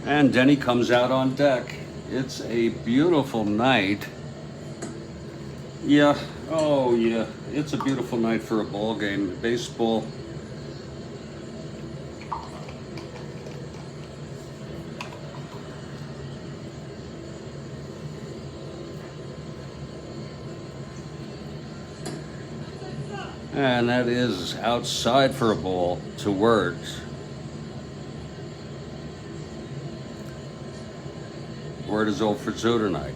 And Denny comes out on deck. It's a beautiful night. Yeah, oh yeah, it's a beautiful night for a ball game. Baseball. And that is outside for a ball to Wirtz. Wirtz is 0 for 2 tonight.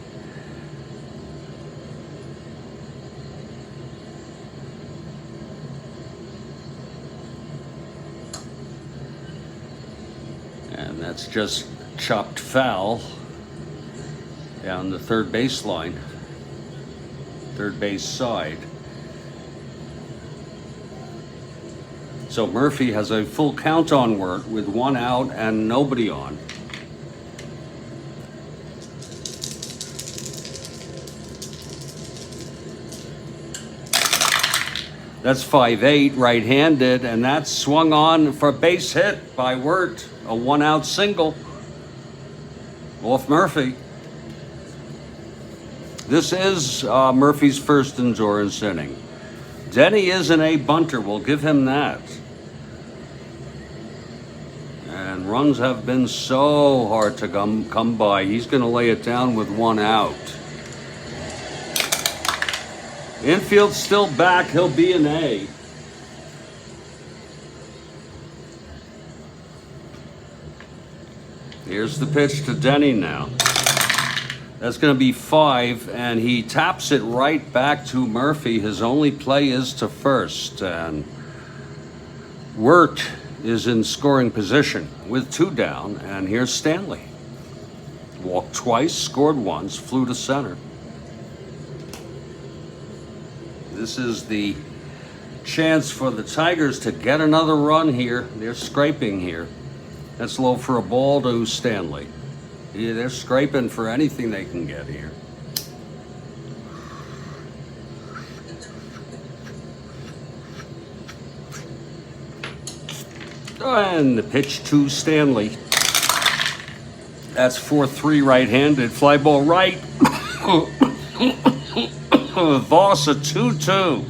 And that's just chopped foul down the third baseline, third base side. So Murphy has a full count on Wirtz with 1 out and nobody on. That's 5-8, right-handed, and that's swung on for a base hit by Wirtz. A 1-out single off Murphy. This is Murphy's first endurance inning. Denny isn't a bunter, we'll give him that. And runs have been so hard to come by. He's going to lay it down with 1 out. Infield's still back. He'll be an A. Here's the pitch to Denny now. That's going to be 5, and he taps it right back to Murphy. His only play is to first, and Wirtz is in scoring position with 2 down, and here's Stanley. Walked twice, scored once, flew to center. This is the chance for the Tigers to get another run here. They're scraping here. That's low for a ball to Stanley. Yeah, they're scraping for anything they can get here. And the pitch to Stanley. That's 4-3 right-handed. Fly ball right. Voss a 2-2.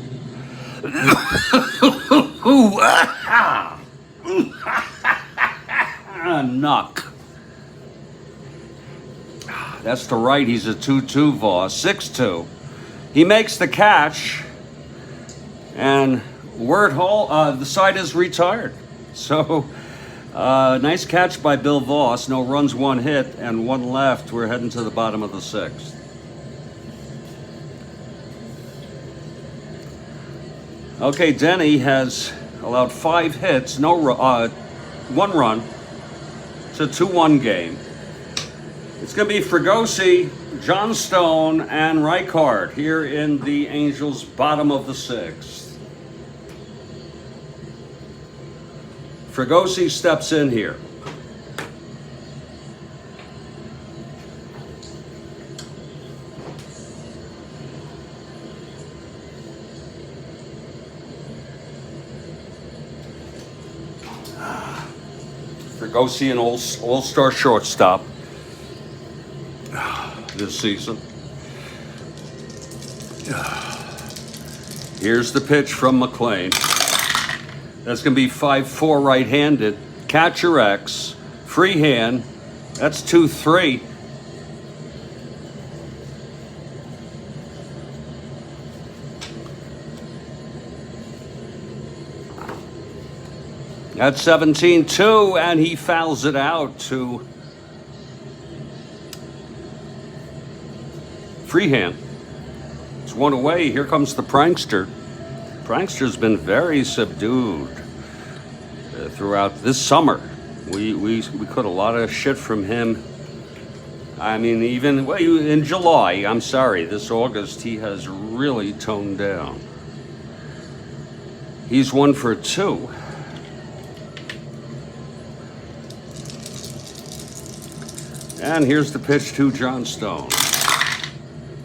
Knock. That's the right. He's a 2-2 Voss. 6-2. He makes the catch. And Wirtz Hall, the side is retired. So, nice catch by Bill Voss. No runs, 1 hit, and 1 left. We're heading to the bottom of the 6th. Okay, Denny has allowed 5 hits, 1 run. It's a 2-1 game. It's going to be Fregosi, Johnstone, and Reichard here in the Angels' bottom of the 6th. Fregosi steps in here. go see an all-star shortstop this season. Here's the pitch from McLain. That's going to be 5-4 right-handed. Catcher X, free hand. That's 2-3. That's 17-2, and he fouls it out to Freehand. It's one away. Here comes the prankster. Prankster's been very subdued throughout this summer. We caught a lot of shit from him. I mean, even in July, I'm sorry, this August, he has really toned down. He's 1 for 2. And here's the pitch to Johnstone.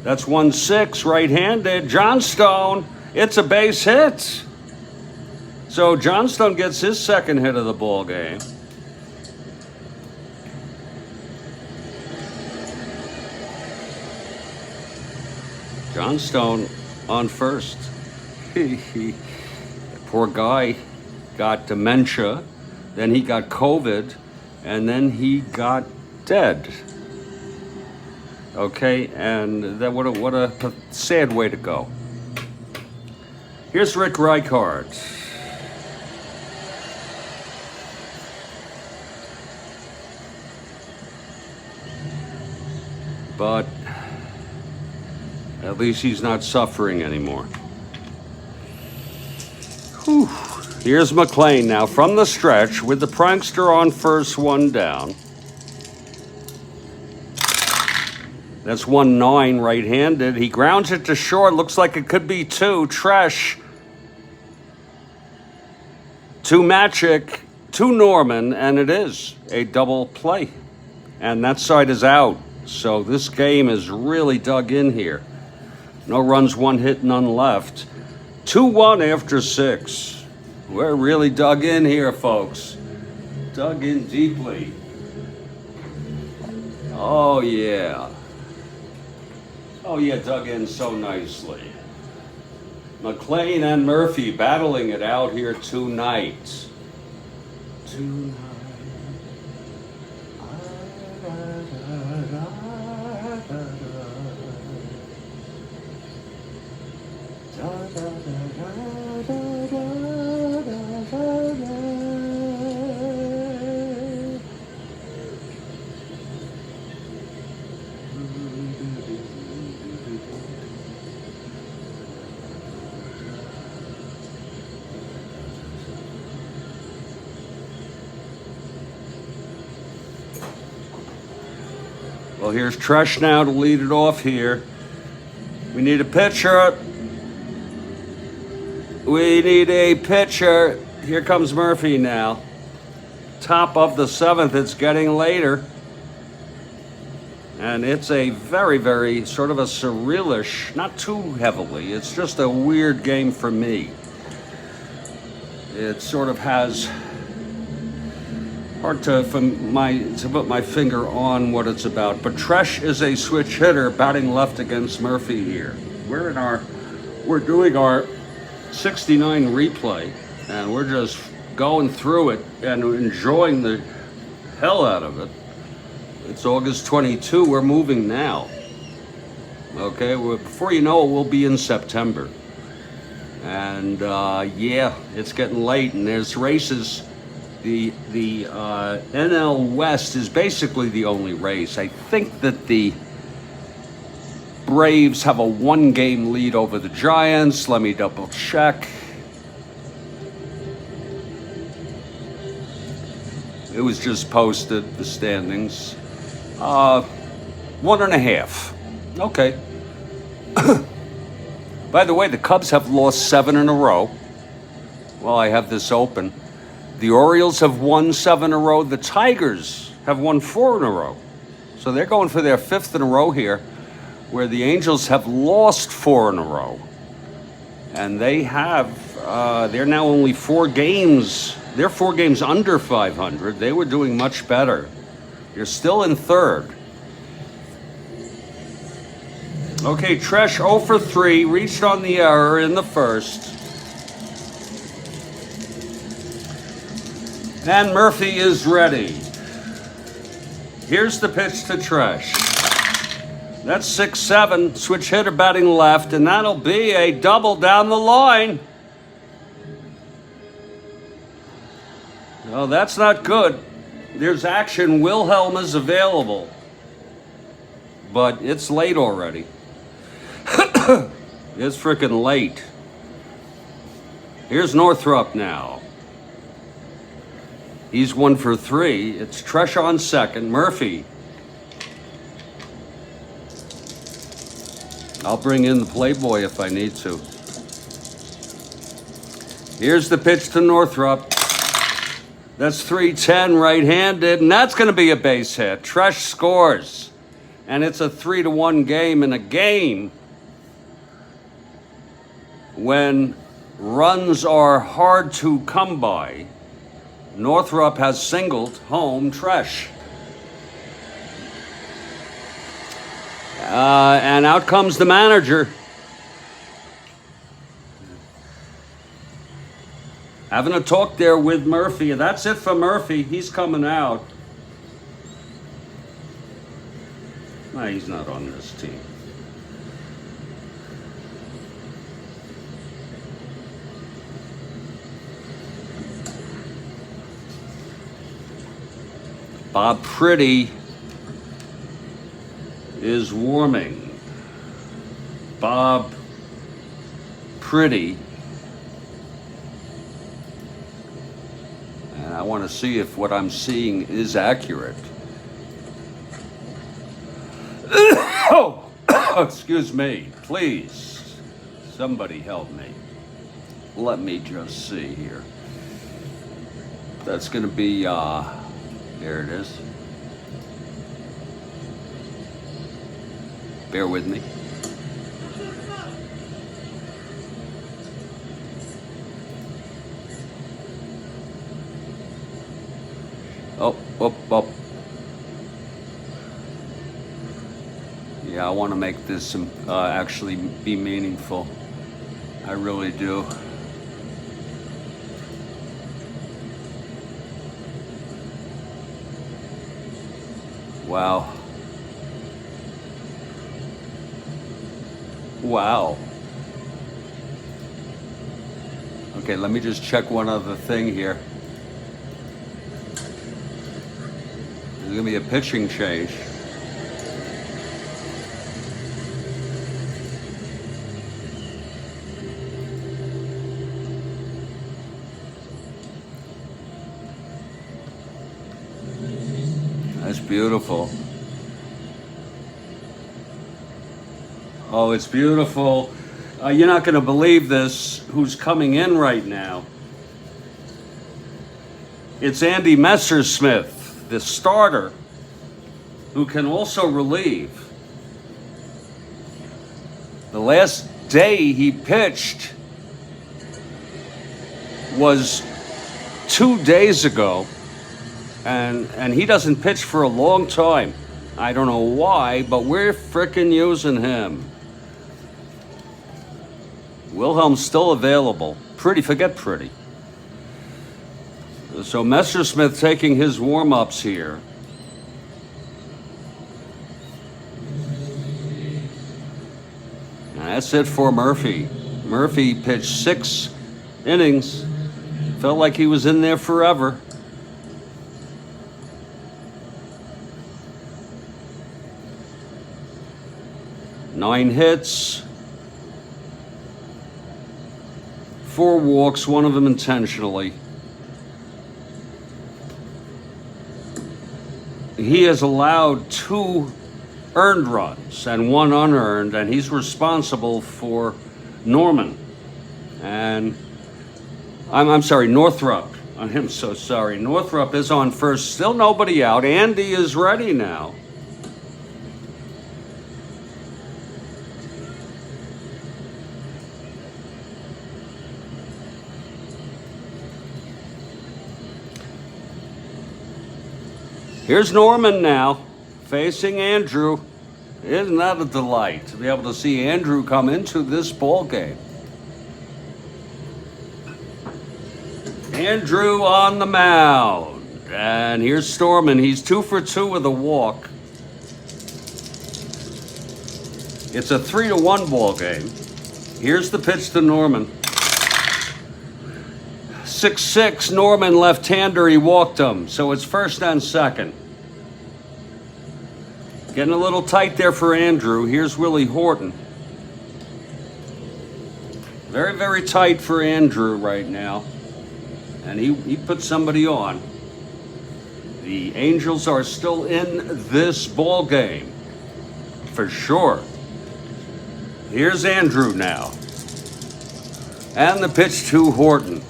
That's 1-6, right-handed. Johnstone, it's a base hit. So Johnstone gets his second hit of the ball game. Johnstone on first. Poor guy got dementia, then he got COVID, and then he got dead. Okay, and that what a sad way to go. Here's Rick Reichard. But at least he's not suffering anymore. Whew. Here's McLain now from the stretch with the prankster on first, 1 down. That's 1-9 right-handed. He grounds it to short. Looks like it could be 2. Tresh. 2 Magic. 2 Norman. And it is a double play. And that side is out. So this game is really dug in here. No runs, 1 hit, none left. 2-1 after 6. We're really dug in here, folks. Dug in deeply. Oh, yeah. Oh, yeah, dug in so nicely. McLain and Murphy battling it out here tonight. Well, here's Tresh now to lead it off here. We need a pitcher. We need a pitcher. Here comes Murphy now. Top of the 7th. It's getting later. And it's a very, very sort of a surrealish, not too heavily. It's just a weird game for me. It sort of has hard to put my finger on what it's about. But Tresh is a switch hitter batting left against Murphy here. We're doing our 69 replay, and we're just going through it and enjoying the hell out of it. It's August 22. We're moving now. Okay, before you know it, we'll be in September. And yeah, it's getting late, and there's races. The NL West is basically the only race. I think that the Braves have a 1-game lead over the Giants. Let me double check. It was just posted, the standings. 1.5. Okay. By the way, the Cubs have lost 7 in a row. Well, I have this open. The Orioles have won 7 in a row. The Tigers have won 4 in a row. So they're going for their 5th in a row here, where the Angels have lost 4 in a row. And they have, they're now only 4 games They're 4 games under 500. They were doing much better. You're still in third. Okay, Tresh 0 for 3, reached on the error in the first. And Murphy is ready. Here's the pitch to Tresh. That's 6-7, switch hitter batting left, and that'll be a double down the line. No, that's not good. There's action. Wilhelm is available. But it's late already. It's freaking late. Here's Northrup now. He's 1 for 3. It's Tresh on second. Murphy. I'll bring in the Playboy if I need to. Here's the pitch to Northrup. That's 310 right-handed, and that's going to be a base hit. Tresh scores. And it's a 3-1 game in a game when runs are hard to come by. Northrup has singled home Tresh. And out comes the manager. Having a talk there with Murphy. That's it for Murphy. He's coming out. No, he's not on this team. Bob Pretty is warming. Bob Pretty. And I want to see if what I'm seeing is accurate. Oh, excuse me. Please, somebody help me. Let me just see here. That's going to be, there it is. Bear with me. Oh. Yeah, I want to make this actually be meaningful. I really do. Wow. Wow. Okay, let me just check one other thing here. There's going to be a pitching change. That's beautiful. Oh, it's beautiful. You're not going to believe this, who's coming in right now. It's Andy Messersmith, the starter, who can also relieve. The last day he pitched was 2 days ago. And he doesn't pitch for a long time. I don't know why, but we're frickin' using him. Wilhelm's still available. Forget Pretty. So Messersmith taking his warm-ups here. And that's it for Murphy. Murphy pitched 6 innings. Felt like he was in there forever. Nine hits, 4 walks, 1 of them intentionally. He has allowed 2 earned runs and 1 unearned, and he's responsible for Norman. And I'm sorry, Northrup. I'm so sorry. Northrup is on first, still nobody out. Andy is ready now. Here's Norman now, facing Andrew. Isn't that a delight to be able to see Andrew come into this ball game? Andrew on the mound. And here's Storman. He's 2 for 2 with a walk. It's a 3-1 ball game. Here's the pitch to Norman. 6-6, Norman left-hander, he walked him. So it's first and second. Getting a little tight there for Andrew. Here's Willie Horton. Very, very tight for Andrew right now. And he put somebody on. The Angels are still in this ball game. For sure. Here's Andrew now. And the pitch to Horton.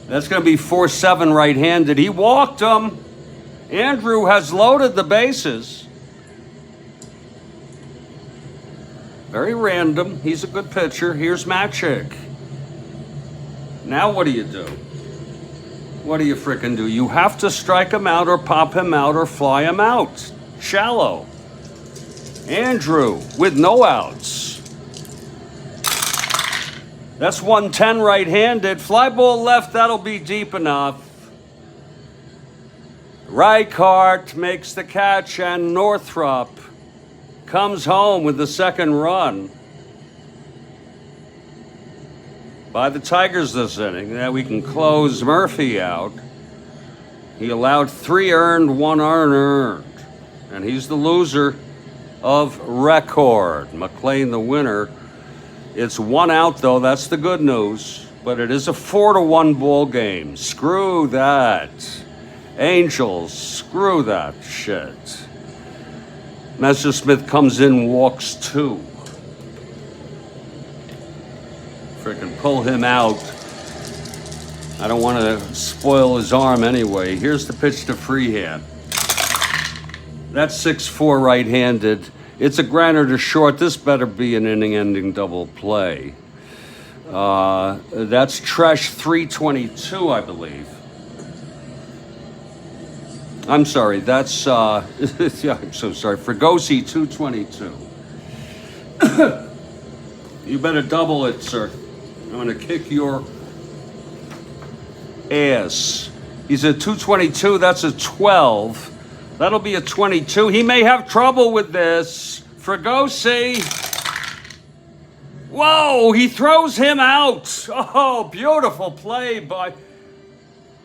That's going to be 4-7 right-handed. He walked him. Andrew has loaded the bases. Very random. He's a good pitcher. Here's Matic. Now what do you do? What do you frickin' do? You have to strike him out or pop him out or fly him out. Shallow. Andrew with no outs. That's 110 right-handed. Fly ball left, that'll be deep enough. Reichart makes the catch, and Northrop comes home with the second run. By the Tigers this inning, that we can close Murphy out. He allowed 3 earned, 1 unearned. And he's the loser of record. McLain the winner. It's 1 out, though. That's the good news. But it is a 4-1 ball game. Screw that. Angels, screw that shit. Messersmith comes in, walks 2. Frickin' pull him out. I don't want to spoil his arm anyway. Here's the pitch to Freehand. That's 6-4 right-handed. It's a grinder to short. This better be an inning-ending double play. That's Tresh 322, I believe. I'm sorry, that's, yeah, I'm so sorry. Fregosi 222. You better double it, sir. I'm going to kick your ass. He's a 222, that's a 12. That'll be a 22. He may have trouble with this. Fregosi. Whoa, he throws him out. Oh, beautiful play by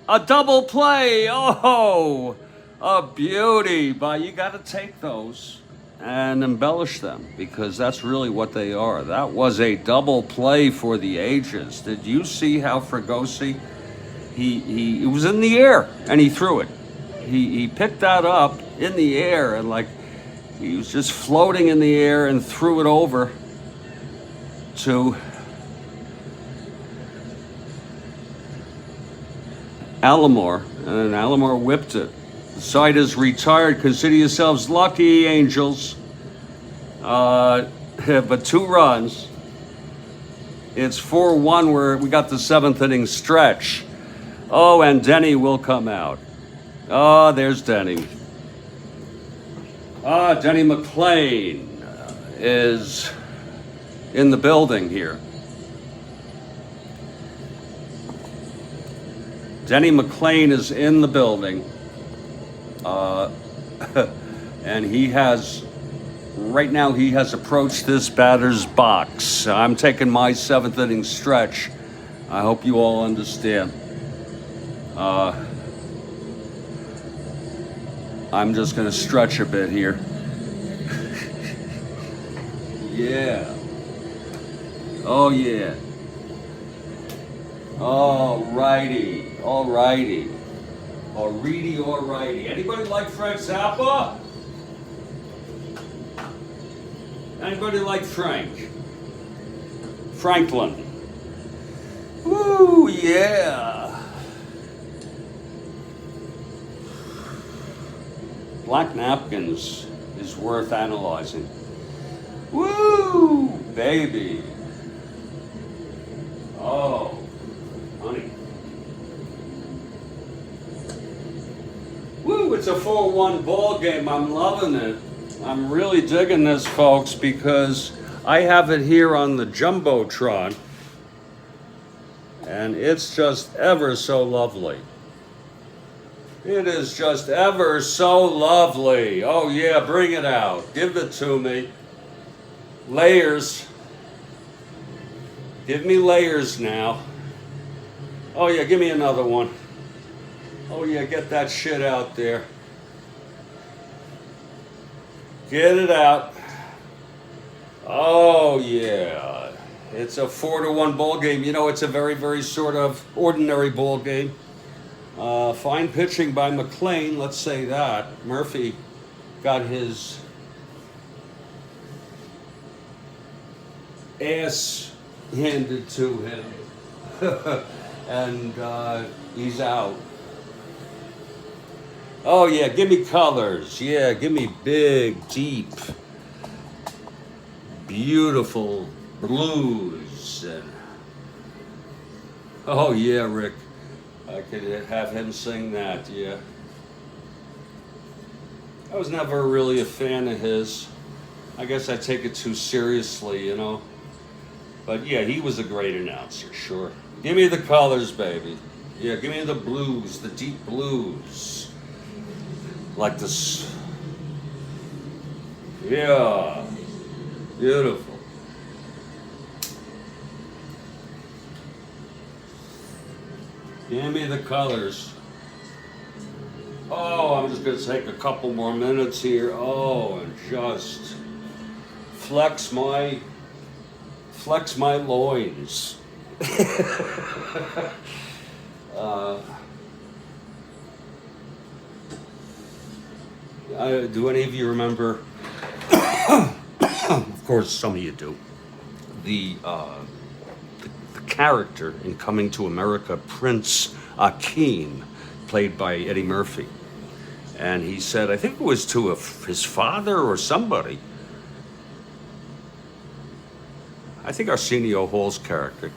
a double play. Oh, a beauty. But you got to take those and embellish them because that's really what they are. That was a double play for the ages. Did you see how Fregosi, he was in the air and he threw it. He picked that up in the air and like he was just floating in the air and threw it over to Alomar, and Alomar whipped it. The side is retired. Consider yourselves lucky, Angels. But 2 runs. It's 4-1 where we got the 7th inning stretch. Oh, and Denny will come out. Oh, there's Denny. Denny McLain is in the building here. Denny McLain is in the building. And he has, right now he has approached this batter's box. I'm taking my 7th inning stretch. I hope you all understand. I'm just going to stretch a bit here. Yeah. Oh, yeah. All righty. All righty. All righty. Anybody like Frank Zappa? Anybody like Frank? Franklin. Woo, yeah. Black Napkins is worth analyzing. Woo, baby. Oh, honey. Woo. It's a 4-1 ball game. I'm loving it. I'm really digging this, folks, because I have it here on the Jumbotron, and it's just ever so lovely. It is just ever so lovely. Oh yeah, bring it out. Give it to me. Layers. Give me layers now. Oh yeah, give me another one. Oh yeah, get that shit out there. Get it out. Oh yeah. It's a 4-1 ball game. You know, it's a very, very sort of ordinary ball game. Fine pitching by McLain, let's say that. Murphy got his ass handed to him. And he's out. Oh yeah, give me colors. Yeah, give me big, deep, beautiful blues. And oh yeah, Rick, I could have him sing that. Yeah, I was never really a fan of his. I guess I take it too seriously, you know. But yeah, he was a great announcer, sure. Give me the colors, baby. Yeah, give me the blues, the deep blues. Like this. Yeah. Beautiful. Give me the colors. Oh, I'm just going to take a couple more minutes here. Oh, and just flex my loins. Do any of you remember? Of course, some of you do. The character in Coming to America, Prince Akeem, played by Eddie Murphy, and he said, I think it was to his father or somebody. I think Arsenio Hall's character.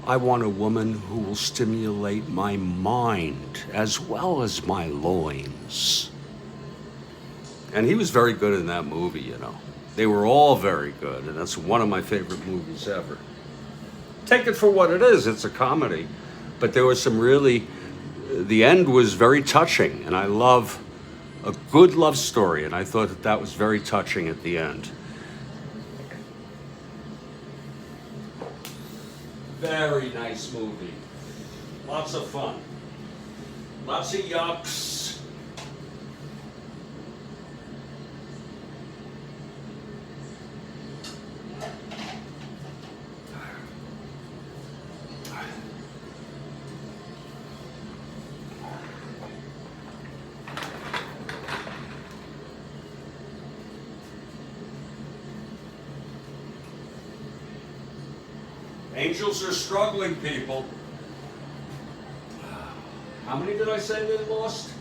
I want a woman who will stimulate my mind as well as my loins. And he was very good in that movie, you know. They were all very good, and that's one of my favorite movies ever. Take it for what it is, it's a comedy. But there was some really, the end was very touching, and I love a good love story, and I thought that was very touching at the end. Very nice movie. Lots of fun. Lots of yucks. Angels are struggling, people. How many did I say they lost?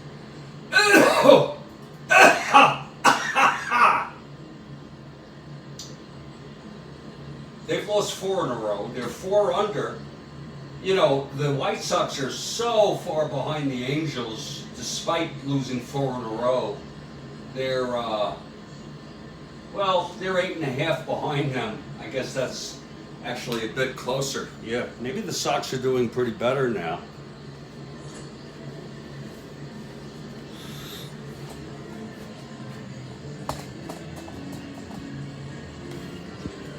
They've lost 4 in a row. They're 4 under. You know, the White Sox are so far behind the Angels, despite losing 4 in a row. They're, well, they're 8.5 behind them. I guess that's actually a bit closer. Yeah, maybe the Sox are doing pretty better now.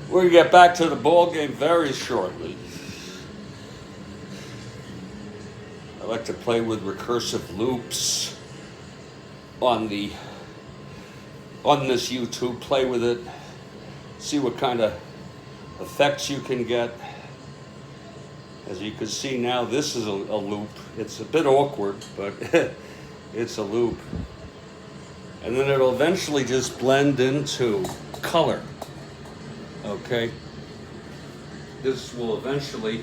We're going to get back to the ball game very shortly. I like to play with recursive loops on this YouTube. Play with it, see what kind of effects you can get. As you can see now, this is a loop. It's a bit awkward, but it's a loop. And then it'll eventually just blend into color. Okay? This will eventually,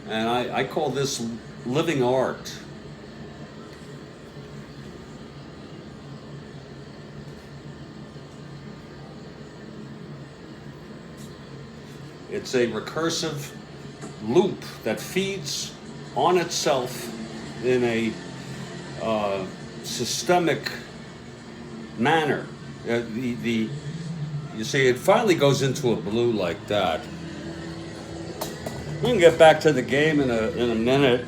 and I call this living art. It's a recursive loop that feeds on itself in a systemic manner. You see, it finally goes into a blue like that. We can get back to the game in a minute.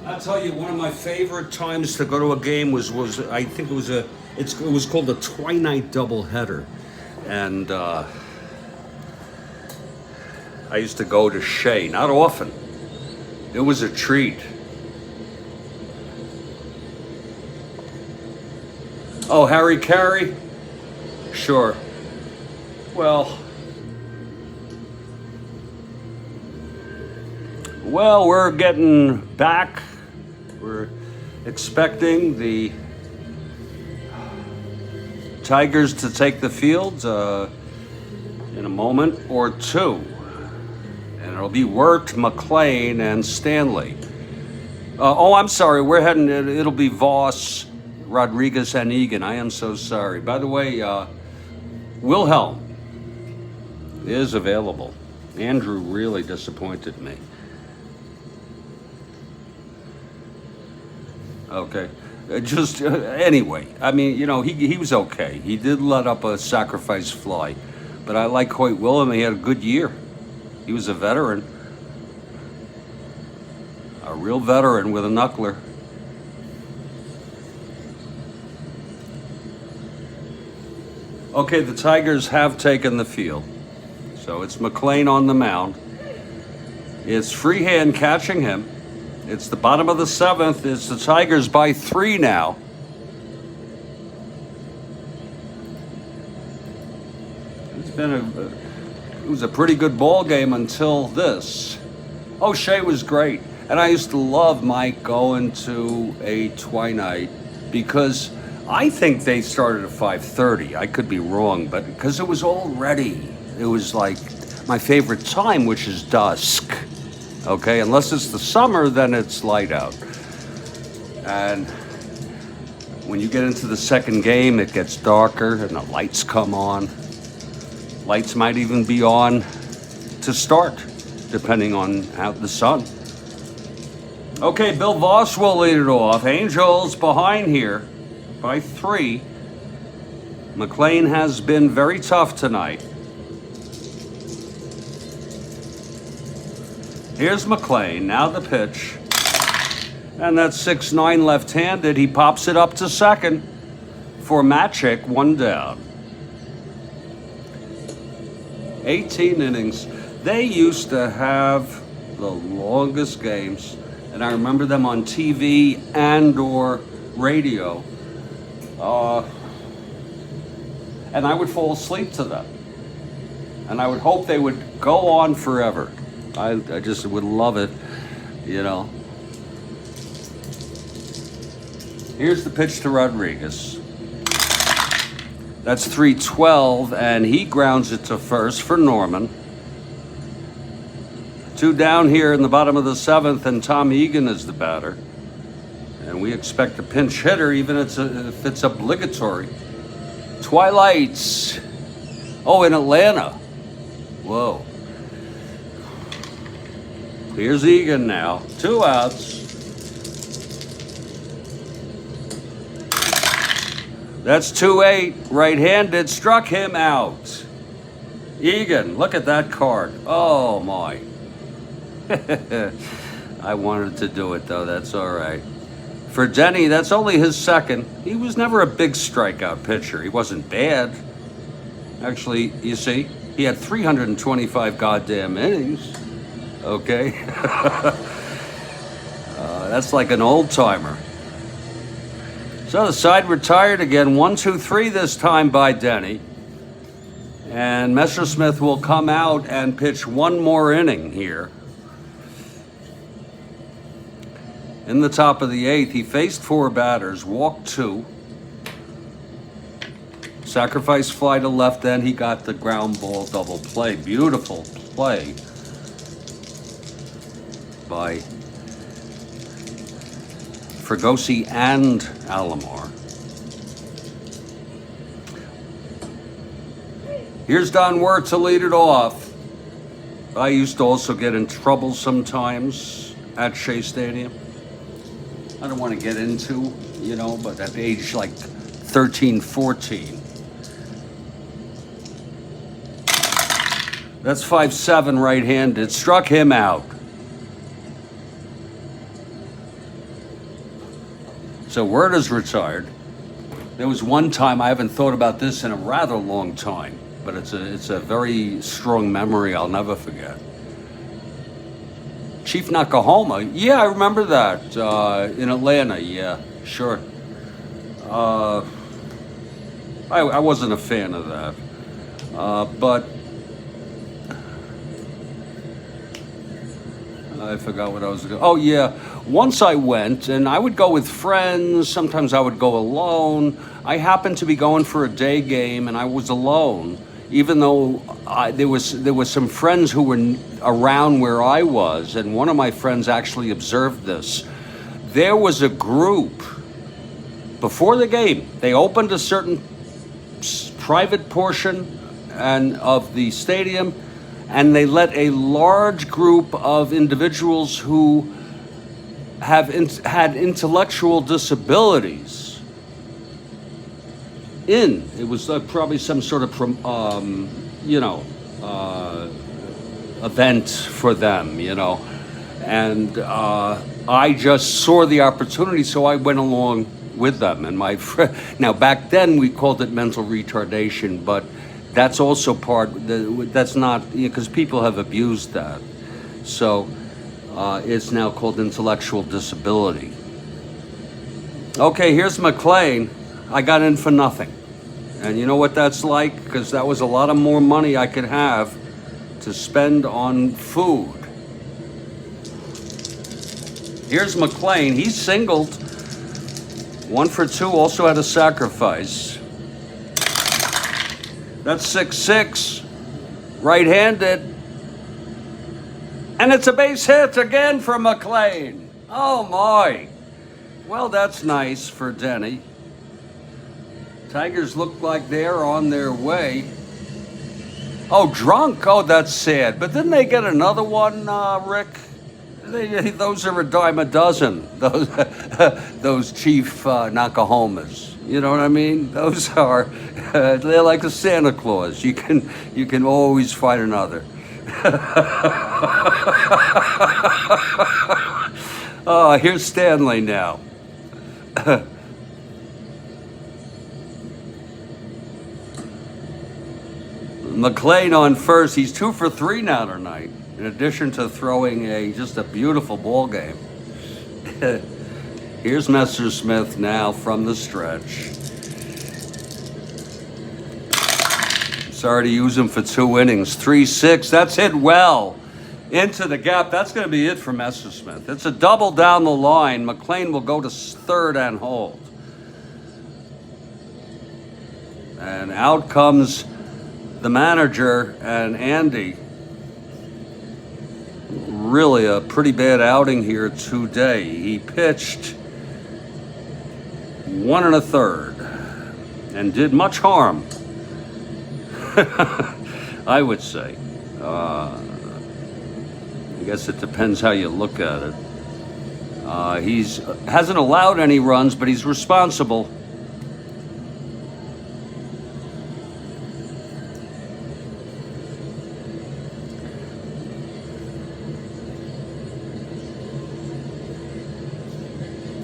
I'll tell you, one of my favorite times to go to a game was I think it was called a Twilight doubleheader, and I used to go to Shea, not often. It was a treat. Oh, Harry Carey? Sure. Well, we're getting back. We're expecting the Tigers to take the field in a moment or two. And it'll be Wirt, McLain, and Stanley. I'm sorry, we're heading, it'll be Voss, Rodriguez, and Egan. I am so sorry. By the way, Wilhelm is available. Andrew really disappointed me. Okay. Anyway, I mean, he was okay. He did let up a sacrifice fly. But I like Hoyt Willem. He had a good year. He was a veteran. A real veteran with a knuckler. Okay, the Tigers have taken the field. So it's McLain on the mound. It's Freehand catching him. It's the bottom of the seventh. It's the Tigers by 3 now. It was a pretty good ball game until this. Oh, Shea was great. And I used to love Mike going to a Twilight because I think they started at 5:30. I could be wrong, but because it was already, it was like my favorite time, which is dusk. Okay, unless it's the summer, then it's light out. And when you get into the second game, it gets darker and the lights come on. Lights might even be on to start, depending on how the sun. Okay, Bill Voss will lead it off. Angels behind here by 3. McLain has been very tough tonight. Here's McLain, now the pitch. And that's 6'9" left-handed. He pops it up to second for Matic, 1 down. 18 innings. They used to have the longest games, and I remember them on TV and or radio. And I would fall asleep to them. And I would hope they would go on forever. I just would love it, Here's the pitch to Rodriguez. That's 3-12, and he grounds it to first for Norman. 2 down here in the bottom of the 7th, and Tom Egan is the batter. And we expect a pinch hitter, even if it's obligatory. Twilights. Oh, in Atlanta. Whoa. Here's Egan now. 2 outs. That's 2-8. Right-handed. Struck him out. Egan, look at that card. Oh, my. I wanted to do it, though. That's all right. For Denny, that's only his second. He was never a big strikeout pitcher. He wasn't bad. Actually, you see, he had 325 goddamn innings. Okay? That's like an old-timer. So the side retired again. 1-2-3 this time by Denny. And Messersmith will come out and pitch 1 more inning here. In the top of the 8th, he faced 4 batters, walked 2. Sacrifice fly to left end. He got the ground ball double play. Beautiful play by Fregosi and Alomar. Here's Don Wirt to lead it off. I used to also get in trouble sometimes at Shea Stadium. I don't want to get into, but at age like 13, 14. That's 5-7 right-handed. Struck him out. So Wirt is retired. There was one time, I haven't thought about this in a rather long time, but it's a very strong memory I'll never forget. Chief Nakahoma, yeah, I remember that, in Atlanta, yeah, sure. I wasn't a fan of that, but I forgot what I was going to. Oh, yeah. Once I went, and I would go with friends. Sometimes I would go alone. I happened to be going for a day game, and I was alone, even though there was some friends who were around where I was, and one of my friends actually observed this. There was a group before the game. They opened a certain private portion of the stadium, and they let a large group of individuals who had intellectual disabilities in. It was probably some sort of, event for them, And I just saw the opportunity, so I went along with them. And my friend, now back then we called it mental retardation, but that's also that's not, because people have abused that. So it's now called intellectual disability. Okay, here's McLain. I got in for nothing. And you know what that's like? Because that was a lot of more money I could have to spend on food. Here's McLain. He singled. 1 for 2, also had a sacrifice. That's 6-6, right-handed. And it's a base hit again for McLain. Oh, my. Well, that's nice for Denny. Tigers look like they're on their way. Oh, drunk. Oh, that's sad. But didn't they get another one, Rick? Those are a dime a dozen. Those Chief Nakahomas. You know what I mean? Those are, they're like a Santa Claus. You can always find another. Oh, here's Stanley now. McLain on first. He's 2 for 3 now tonight, in addition to throwing just a beautiful ball game. Here's Messersmith now from the stretch. Sorry to use him for 2 innings. 3-6. That's hit well into the gap. That's going to be it for Messersmith. It's a double down the line. McLain will go to third and hold. And out comes the manager and Andy. Really a pretty bad outing here today. He pitched 1 1/3 and did much harm. I would say. I guess it depends how you look at it. He's hasn't allowed any runs, but he's responsible.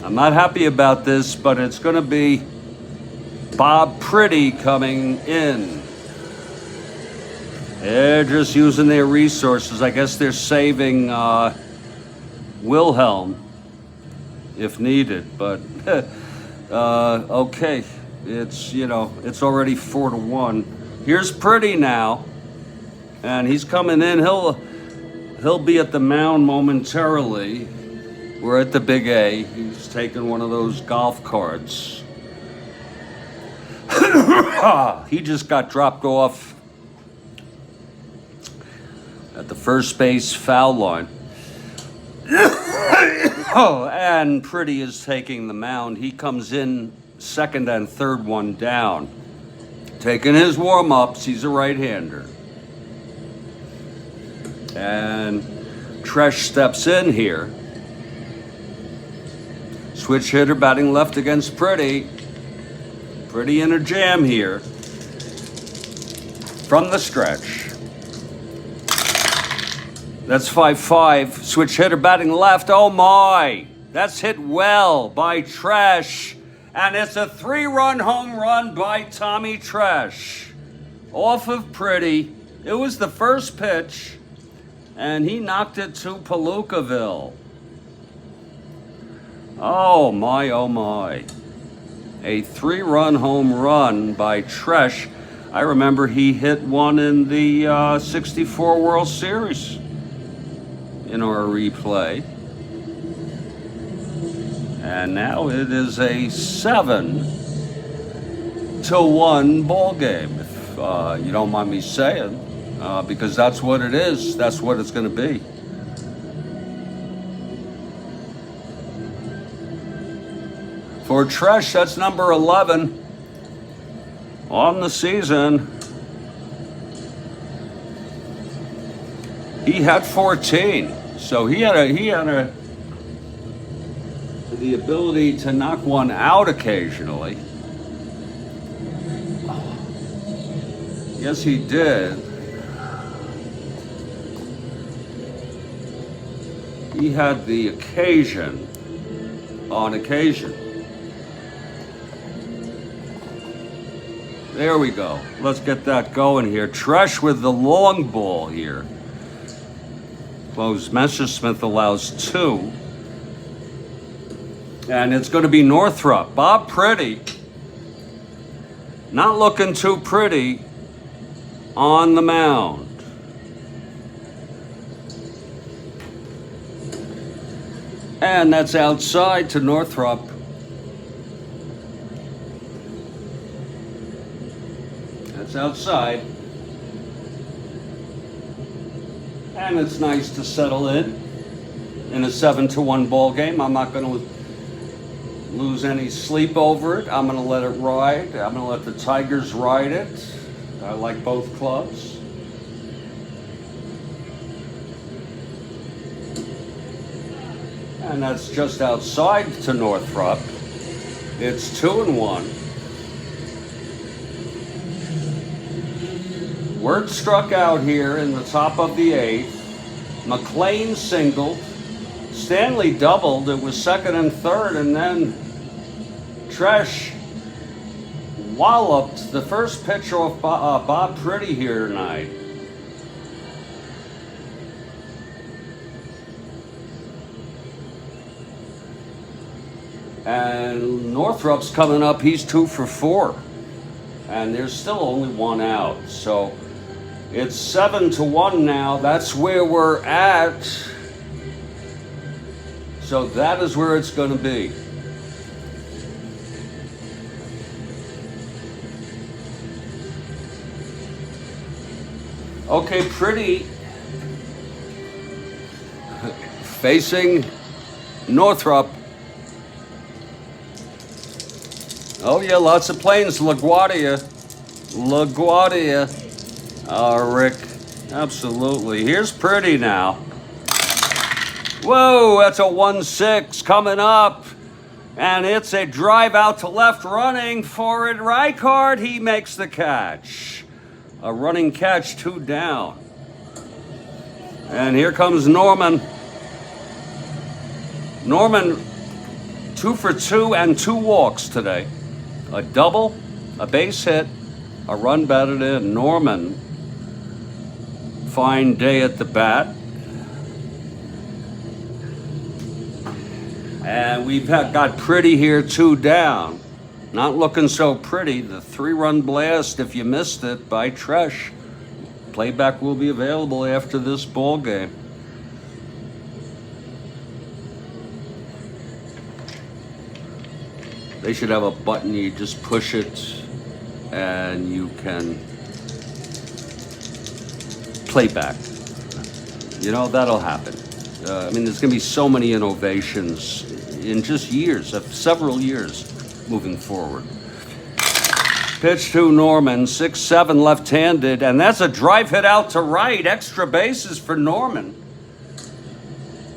I'm not happy about this, but it's going to be Bob Pretty coming in. They're just using their resources. I guess they're saving Wilhelm if needed, but okay. It's already 4-1. Here's Pretty now, and he's coming in. He'll be at the mound momentarily. We're at the Big A. He's taking one of those golf carts. He just got dropped off at the first base foul line. Oh, and Pretty is taking the mound. He comes in second and third one down. taking his warm-ups. He's a right-hander. And Tresh steps in here. Switch hitter batting left against Pretty. Pretty in a jam here. From the stretch. That's 5-5. Switch hitter batting left. Oh my! That's hit well by Tresh. And it's a 3-run home run by Tommy Tresh. Off of Pretty. It was the first pitch. And he knocked it to Palookaville. Oh my, oh my. A 3-run home run by Tresh. I remember he hit one in the 64 World Series in our replay. And now it is a 7-1 ball game, if you don't mind me saying, because that's what it is. That's what it's going to be. For Tresh, that's number 11 on the season. He had 14, so he had the ability to knock one out occasionally. Yes, he did. He had the occasion on occasion. There we go. Let's get that going here. Tresh with the long ball here. Well, Messersmith allows 2. And it's going to be Northrop. Bob Pretty. Not looking too pretty on the mound. And that's outside to Northrop. That's outside. And it's nice to settle in a 7-1 ball game. I'm not going to lose any sleep over it. I'm going to let it ride. I'm going to let the Tigers ride it. I like both clubs. And that's just outside to Northrop. It's 2-1. Word struck out here in the top of the 8th. McLain singled. Stanley doubled. It was 2nd and 3rd, and then Tresh walloped the first pitch off Bob Pretty here tonight. And Northrop's coming up. He's 2 for 4. And there's still only 1 out. So it's 7-1 now. That's where we're at. So that is where it's going to be. Okay, Pretty facing Northrop. Oh yeah, lots of planes. LaGuardia. Rick, absolutely. Here's Pretty now. Whoa, that's a 1-6 coming up. And it's a drive out to left, running for it. Reichard, he makes the catch. A running catch, 2 down. And here comes Norman. Norman, 2 for 2 and 2 walks today. A double, a base hit, a run batted in. Norman, fine day at the bat. And we've got Pretty here, 2 down. Not looking so pretty. The 3-run blast, if you missed it, by Tresh. Playback will be available after this ball game. They should have a button, you just push it and you can play back. You know, that'll happen. I mean, there's going to be so many innovations in just years, several years moving forward. Pitch to Norman, 6-7 left-handed, and that's a drive hit out to right. Extra bases for Norman.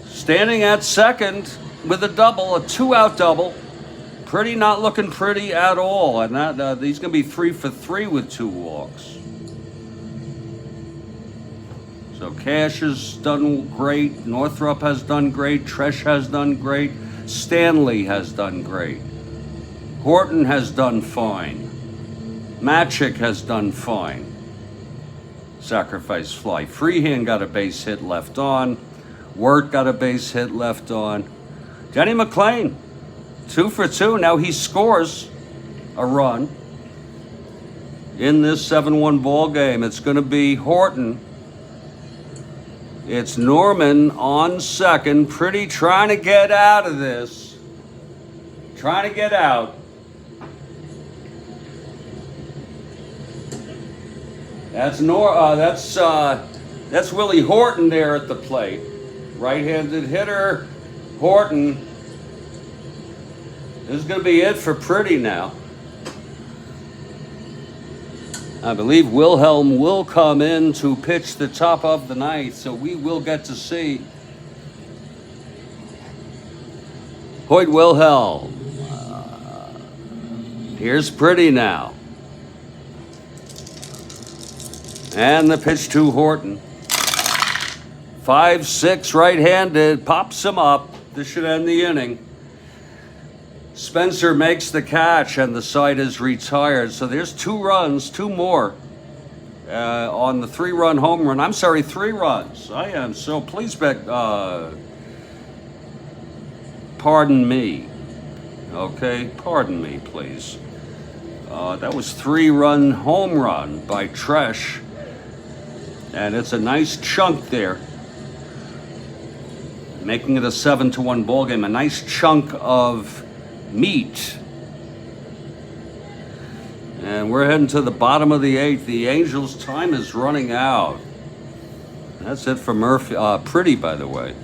Standing at second with a double, a 2-out double. Pretty not looking pretty at all, and that he's going to be 3 for 3 with 2 walks. So Cash has done great, Northrup has done great, Tresh has done great, Stanley has done great, Horton has done fine, Matic has done fine. Sacrifice fly. Freehand got a base hit left on. Wirt got a base hit left on. Denny McLain, 2 for 2. Now he scores a run in this 7-1 ball game. It's going to be Horton. It's Norman on second. Pretty trying to get out of this. Trying to get out. That's Willie Horton there at the plate. Right-handed hitter, Horton. This is going to be it for Pretty now. I believe Wilhelm will come in to pitch the top of the ninth, so we will get to see Hoyt Wilhelm. Here's Pretty now. And the pitch to Horton. 5-6 right-handed, pops him up. This should end the inning. Spencer makes the catch, and the side is retired. So there's 2 runs, 2 more on the 3-run home run. I'm sorry, 3 runs. I am so please pardon me. Okay, pardon me, please. That was 3-run home run by Tresh. And it's a nice chunk there, making it a 7-1 ball game. A nice chunk of meat. And we're heading to the bottom of the 8th. The Angels' time is running out. That's it for Murphy. Pretty, by the way.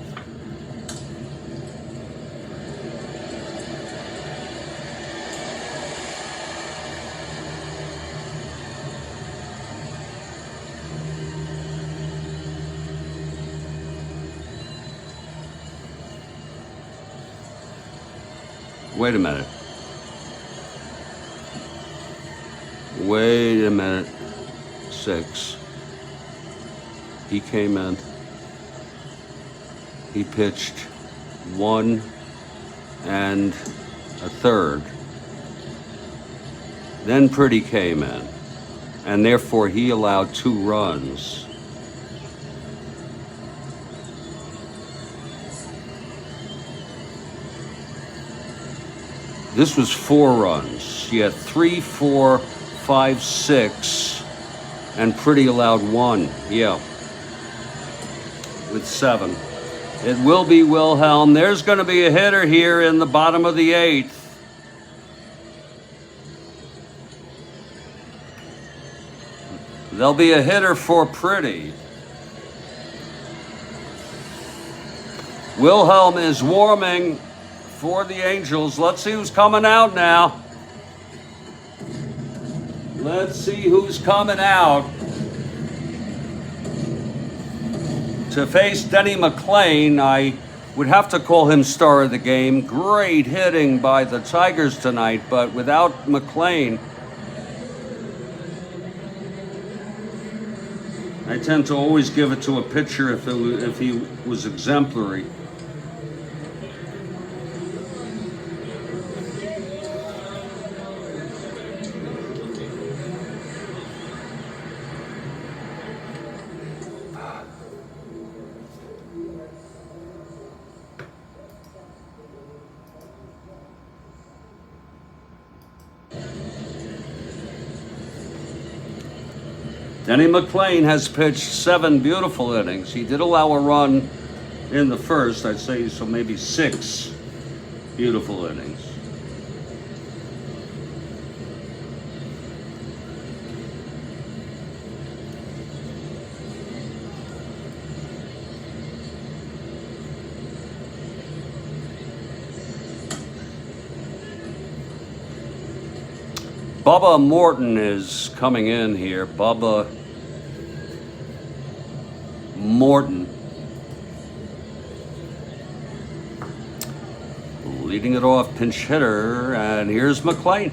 Wait a minute. Wait a minute. 6. He came in. He pitched 1 1/3. Then Pretty came in, and therefore he allowed 2 runs. This was 4 runs. He had 3, 4, 5, 6, and Pretty allowed 1. Yeah, with 7. It will be Wilhelm. There's going to be a hitter here in the bottom of the 8th. There'll be a hitter for Pretty. Wilhelm is warming for the Angels. Let's see who's coming out now. Let's see who's coming out to face Denny McLain. I would have to call him star of the game. Great hitting by the Tigers tonight, but without McLain, I tend to always give it to a pitcher if he was exemplary. Denny McLain has pitched 7 beautiful innings. He did allow a run in the first, I'd say, so maybe 6 beautiful innings. Bubba Morton is coming in here. Bubba Morton. Leading it off, pinch hitter, and here's McLain.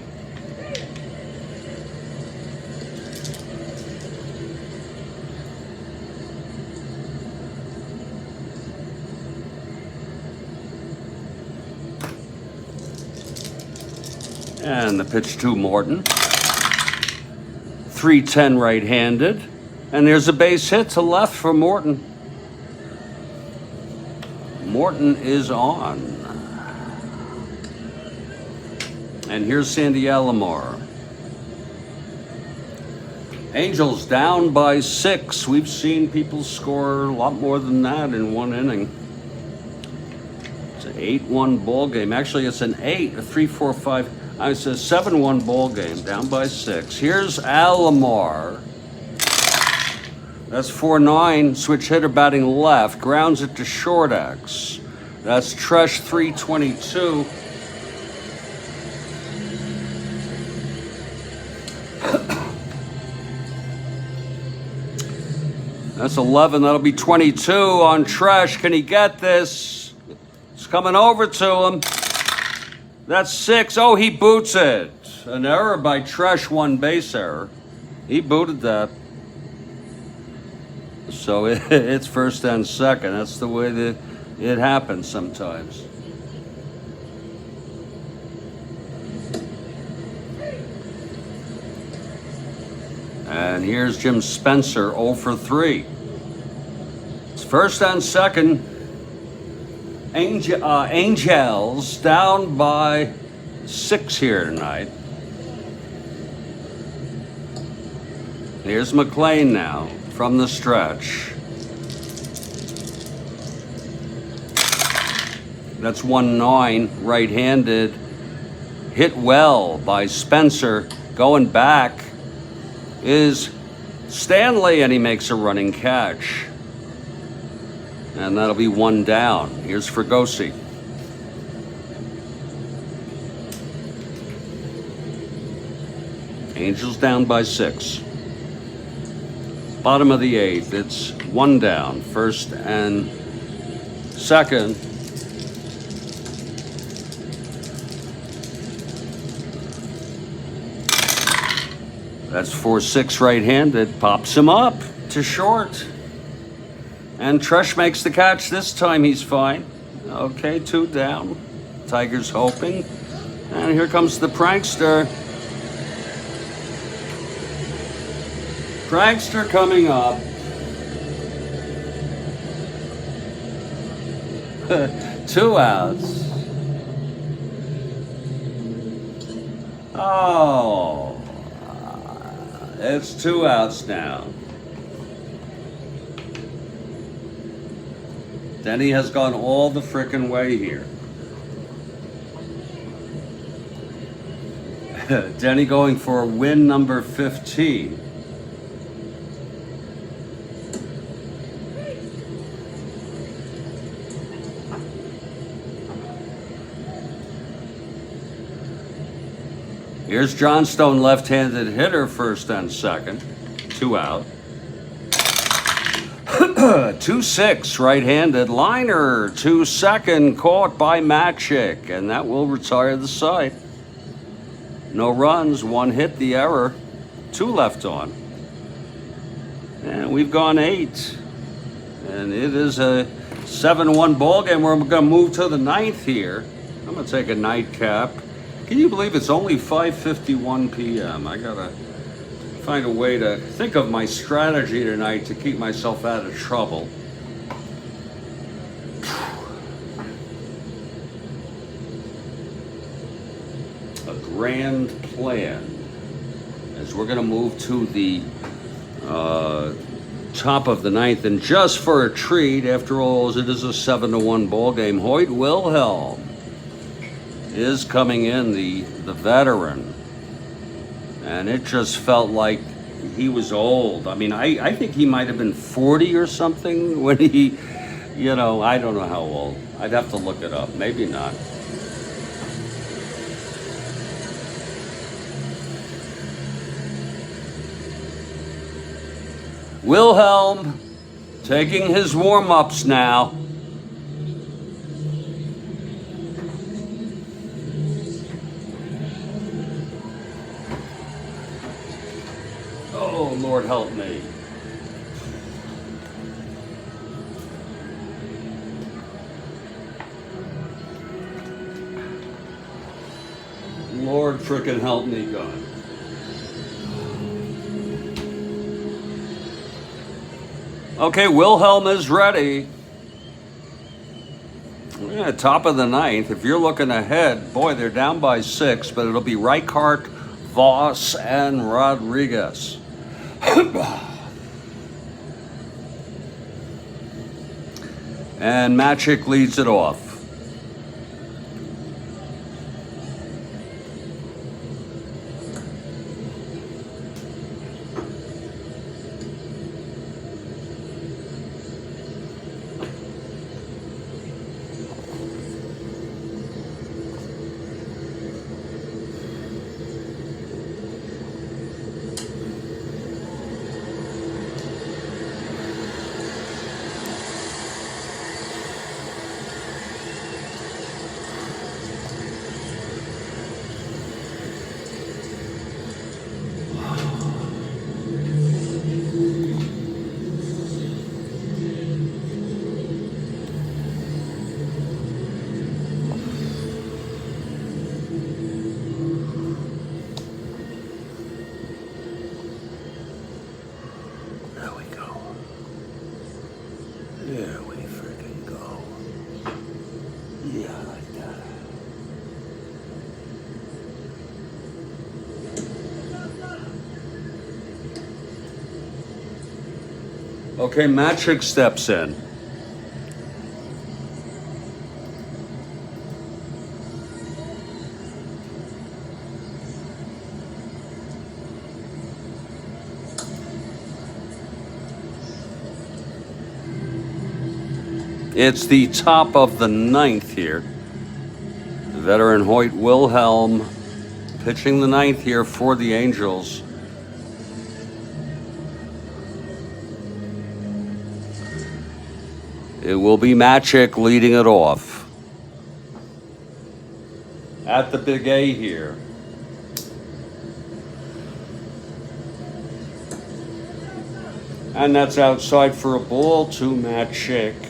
And the pitch to Morton. 310 right-handed. And there's a base hit to left for Morton. Morton is on. And here's Sandy Alomar. Angels down by 6. We've seen people score a lot more than that in one inning. It's an 8-1 ball game. Actually, it's an 8, a 3-4-5. It's a 7-1 ball game, down by 6. Here's Alomar. That's 4-9. Switch hitter batting left. Grounds it to short X. That's Tresh 322. That's 11. That'll be 22 on Tresh. Can he get this? It's coming over to him. That's 6. Oh, he boots it. An error by Tresh, one base error. He booted that. So it's first and second. That's the way that it happens sometimes. And here's Jim Spencer, 0 for 3. It's first and second. Angels down by 6 here tonight. Here's McLain now from the stretch. That's 1-9, right-handed. Hit well by Spencer. Going back is Stanley, and he makes a running catch. And that'll be 1 down. Here's Fregosi. Angels down by 6. Bottom of the 8th. It's 1 down. First and second. That's 4-6 right-handed. Pops him up to short. And Tresh makes the catch. This time he's fine. Okay, 2 down. Tigers hoping. And here comes the prankster. Prankster coming up. 2 outs. Oh. It's 2 outs now. Denny has gone all the frickin' way here. Denny going for win number 15. Here's Johnstone, left-handed hitter, first and second. 2 out. 2-6, right-handed liner to second, caught by Magic, and that will retire the side. No runs, 1 hit, the error, 2 left on. And we've gone 8. And it is a 7-1 ball game. We're going to move to the 9th here. I'm going to take a nightcap. Can you believe it's only 5:51 p.m.? I got to find a way to think of my strategy tonight to keep myself out of trouble. A grand plan, as we're going to move to the top of the 9th, and just for a treat, after all, it is a 7-1 ball game. Hoyt Wilhelm is coming in, the veteran. And it just felt like he was old. I mean, I think he might have been 40 or something when he, I don't know how old. I'd have to look it up. Maybe not. Wilhelm taking his warm-ups now. Oh, Lord help me. Lord frickin' help me, God. Okay, Wilhelm is ready. Yeah, top of the ninth. If you're looking ahead, boy, they're down by 6, but it'll be Reichart, Voss, and Rodriguez. And Matic leads it off. There we freaking go. Yeah, like that. Okay, Matic steps in. It's the top of the ninth here. Veteran Hoyt Wilhelm pitching the ninth here for the Angels. It will be Matic leading it off. At the big A here. And that's outside for a ball to Matic.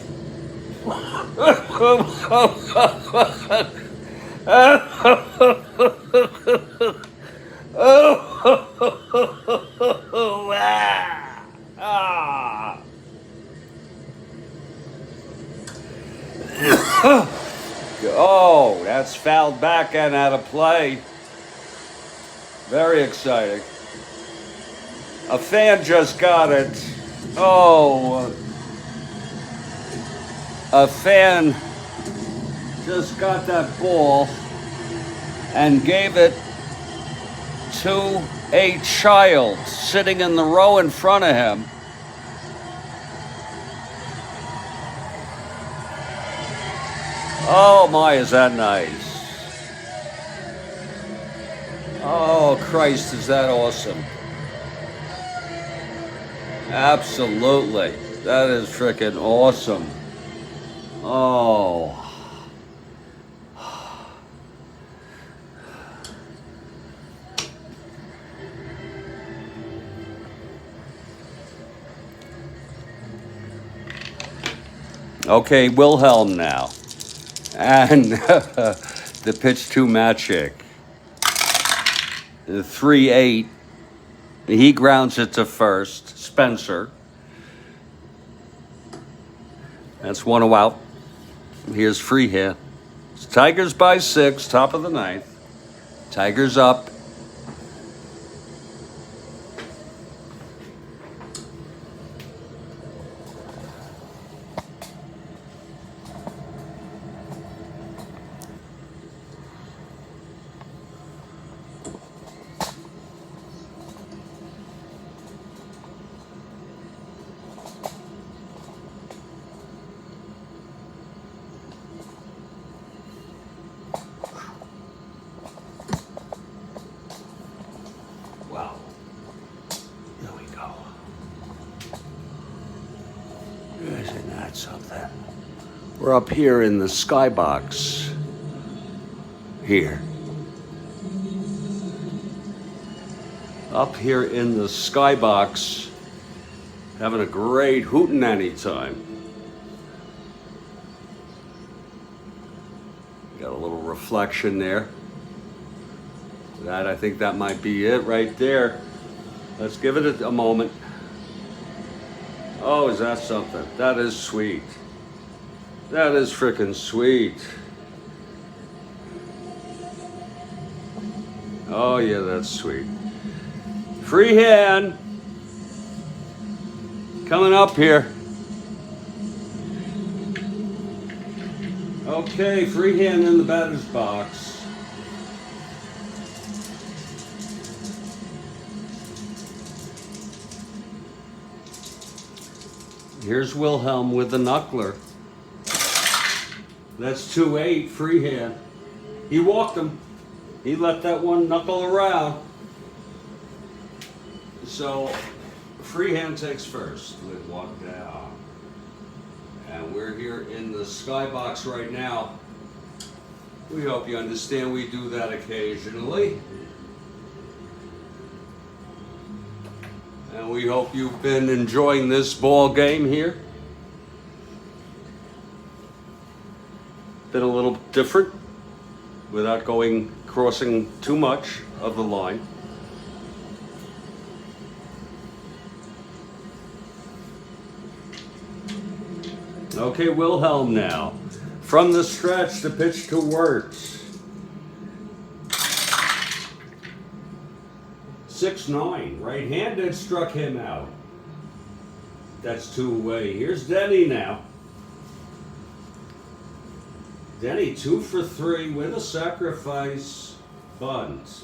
Oh, that's fouled back and out of play. Very exciting. A fan just got it. Oh, a fan just got that ball and gave it to a child sitting in the row in front of him. Oh my, is that nice. Oh Christ, is that awesome. Absolutely. That is freaking awesome. Oh. Okay, Wilhelm now. And the pitch to Matic. 3-8. He grounds it to first. Spencer. That's one out. Here's free hit. It's Tigers by 6, top of the ninth. Tigers up. Isn't that something? We're up here in the skybox. Here. Up here in the skybox, having a great hootenanny time. Got a little reflection there. I think that might be it right there. Let's give it a moment. Oh, is that something? That is sweet. That is frickin' sweet. Oh yeah, that's sweet. Free hand. Coming up here. Okay, free hand in the batter's box. Here's Wilhelm with the knuckler. That's 2-8, free hand. He walked him. He let that one knuckle around. So, free hand takes first. We walk down. And we're here in the skybox right now. We hope you understand we do that occasionally. And we hope you've been enjoying this ball game here. Been a little different without crossing too much of the line. Okay, Wilhelm now. From the stretch, the pitch to Wirtz. 6-9, right-handed, struck him out. That's 2 away. Here's Denny now. Denny 2 for 3 with a sacrifice bunt.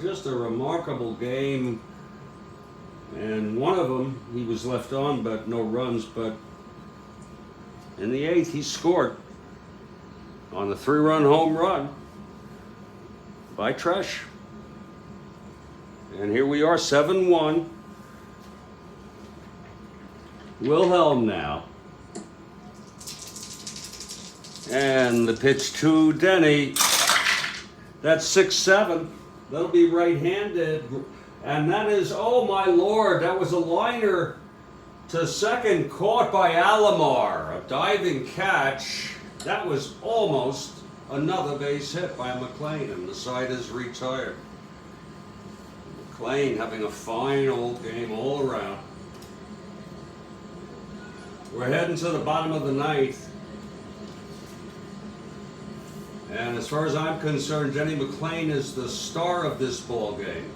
Just a remarkable game. And one of them, he was left on, but no runs. But in the 8th, he scored on the 3-run home run by Tresh. And here we are, 7-1. Wilhelm now. And the pitch to Denny. That's 6-7. That'll be right-handed. And that is, oh my lord, that was a liner to second, caught by Alomar. A diving catch. That was almost another base hit by McLain, and the side is retired. McLain having a fine old game all around. We're heading to the bottom of the 9th. And as far as I'm concerned, Denny McLain is the star of this ball game.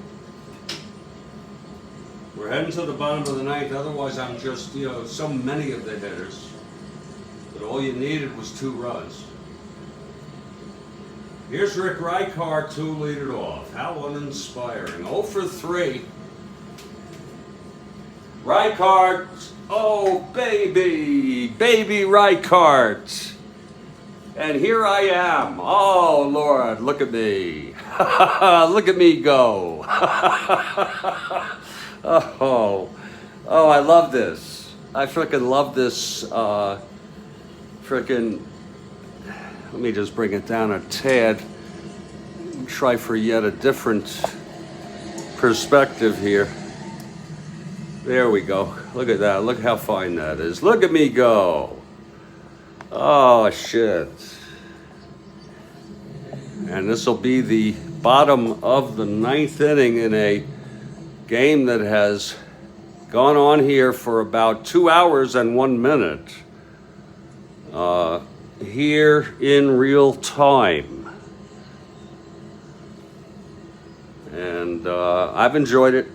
We're heading to the bottom of the 9th, otherwise I'm just, so many of the hitters. But all you needed was 2 runs. Here's Rick Reichart to lead it off. How uninspiring. 0 for 3. Reichart. Oh, baby. Baby Reichart. And here I am. Oh, Lord, look at me. Look at me go. Oh, I love this. I frickin' love this. Let me just bring it down a tad. Try for yet a different perspective here. There we go. Look at that. Look how fine that is. Look at me go. Oh, shit. And this will be the bottom of the 9th inning in a game that has gone on here for about 2 hours and 1 minute. Here in real time. And I've enjoyed it.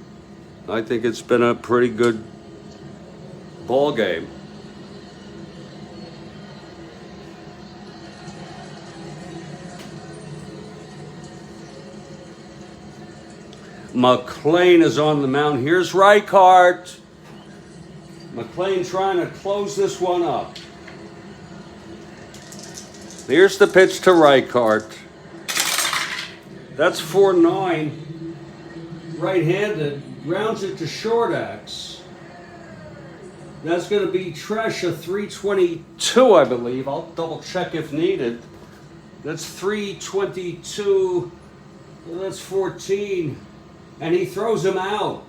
I think it's been a pretty good ball game. McLain is on the mound. Here's Reichart. McLain trying to close this one up. Here's the pitch to Reichart. That's 4-9. Right-handed. Grounds it to short X. That's going to be Tresh, a 322, I believe. I'll double check if needed. That's 322. That's 14. And he throws him out.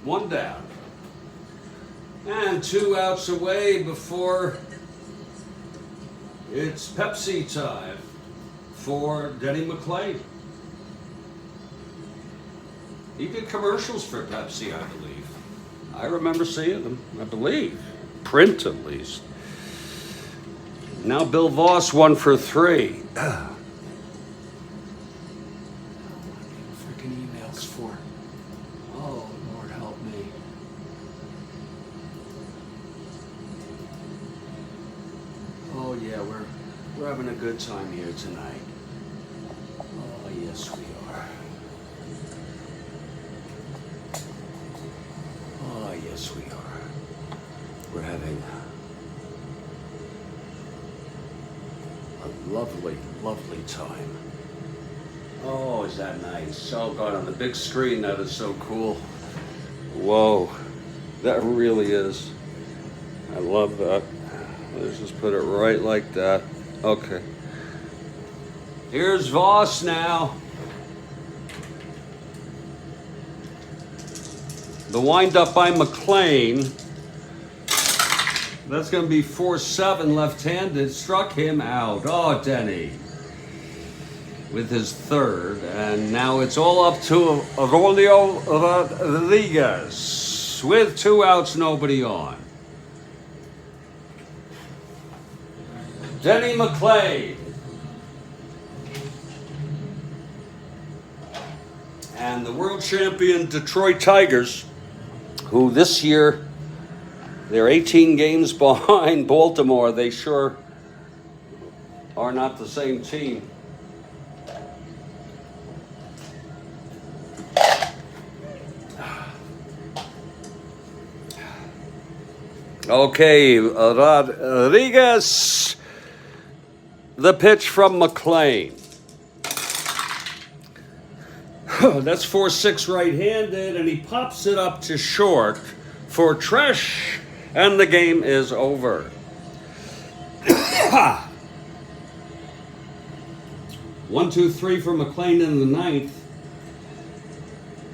One down. And 2 outs away before it's Pepsi time for Denny McLain. He did commercials for Pepsi, I believe. I remember seeing them, I believe. Print, at least. Now Bill Voss 1 for 3. Freaking emails for. Oh, Lord help me. Oh yeah, we're having a good time here tonight. Oh yes, we are. Oh yes, we are. We're having a lovely, lovely time. Oh, is that nice? Oh God, on the big screen, that is so cool. Whoa, that really is. I love that. Let's just put it right like that. Okay. Here's Voss now. The windup by McLain. That's going to be 4-7 left-handed. Struck him out. Oh, Denny. With his third. And now it's all up to Aurelio Rodriguez. With 2 outs, nobody on. Denny McLain. And the world champion Detroit Tigers, who this year, they're 18 games behind Baltimore. They sure are not the same team. Okay, Rodriguez. The pitch from McLain. That's 4-6 right-handed, and he pops it up to short for Tresh, and the game is over. 1-2-3 for McLain in the ninth.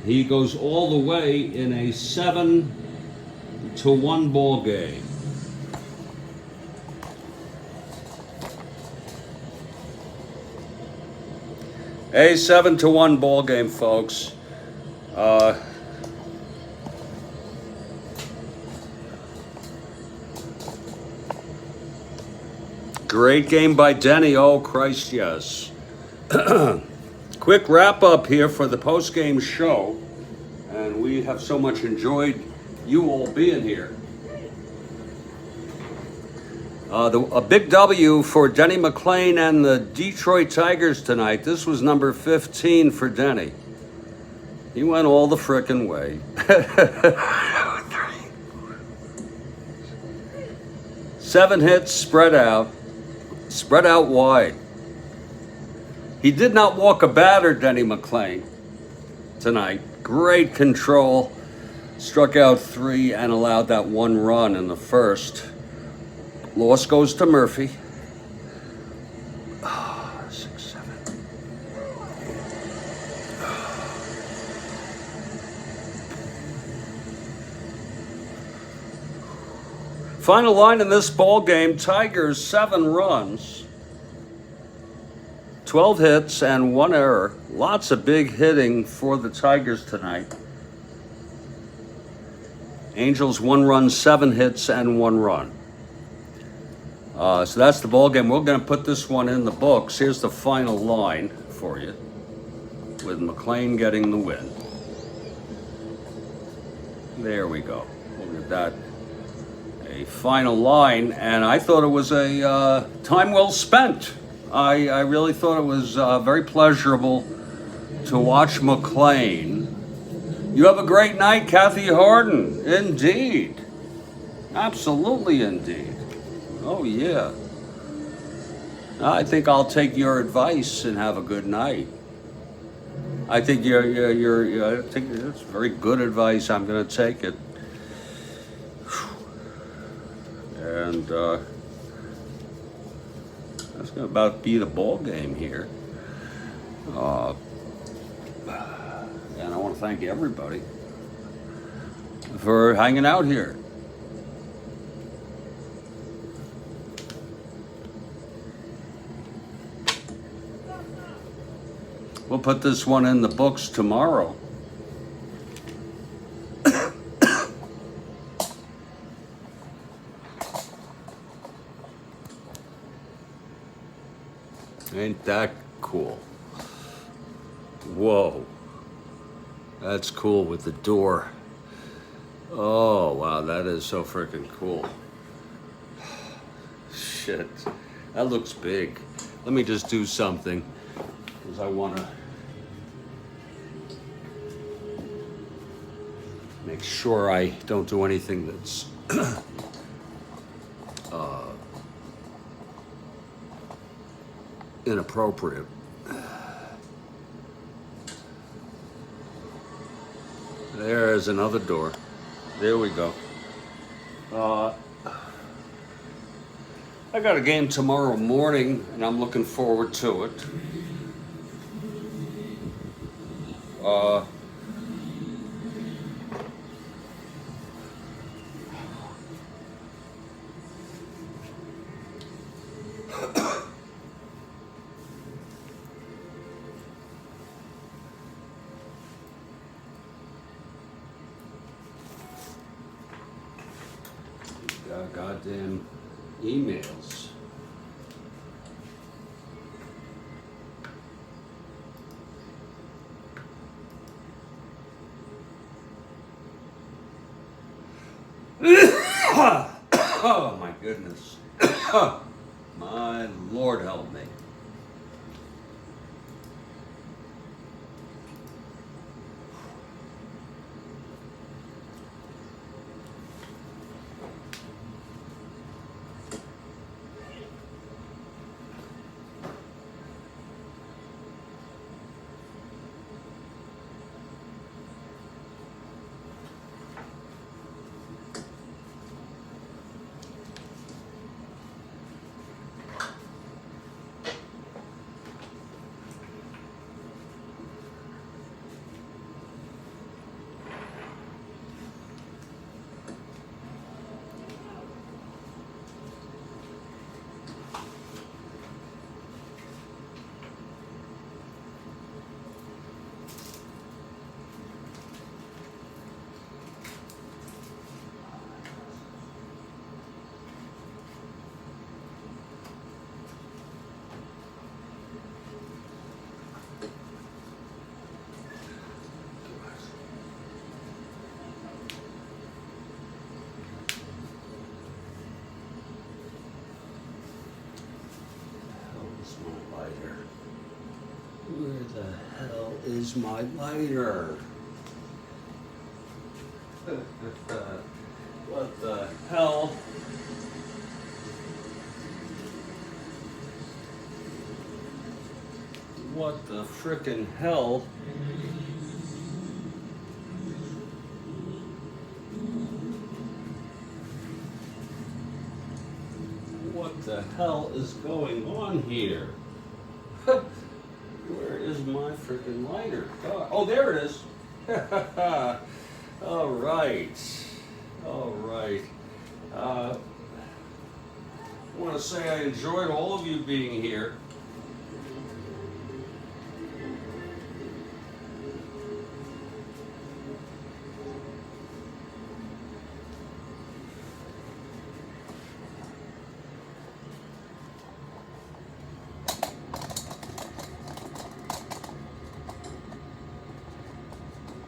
He goes all the way in a 7-1 ball game. A 7-1 ball game, folks. Great game by Denny. Oh, Christ, yes. Quick wrap up here for the post-game show. And we have so much enjoyed you all being here. A big W for Denny McLain and the Detroit Tigers tonight. This was number 15 for Denny. He went all the frickin' way. 7 hits spread out wide. He did not walk a batter, Denny McLain, tonight. Great control. Struck out 3 and allowed that 1 run in the first. Loss goes to Murphy. 6-7. Final line in this ball game, Tigers 7 runs, 12 hits and 1 error. Lots of big hitting for the Tigers tonight. Angels 1 run, 7 hits and 1 run. So that's the ball game. We're going to put this one in the books. Here's the final line for you, with McLain getting the win. There we go. Look at that. A final line, and I thought it was a time well spent. I really thought it was very pleasurable to watch McLain. You have a great night, Kathy Harden. Indeed. Absolutely indeed. Oh, yeah. I think I'll take your advice and have a good night. I think I think that's very good advice. I'm going to take it. And that's going to about be the ball game here. And I want to thank everybody for hanging out here. We'll put this one in the books tomorrow. Ain't that cool? Whoa. That's cool with the door. Oh, wow, that is so freaking cool. Shit. That looks big. Let me just do something, because I want to make sure I don't do anything that's inappropriate. There's another door. There we go. I got a game tomorrow morning, and I'm looking forward to it. Goddamn emails. Oh my goodness. My Lord help me. Where the hell is my lighter? What the hell? What the frickin' hell? What the hell is going on here? Where is my freaking lighter? Oh, there it is. All right. All right. I want to say I enjoyed all of you being here.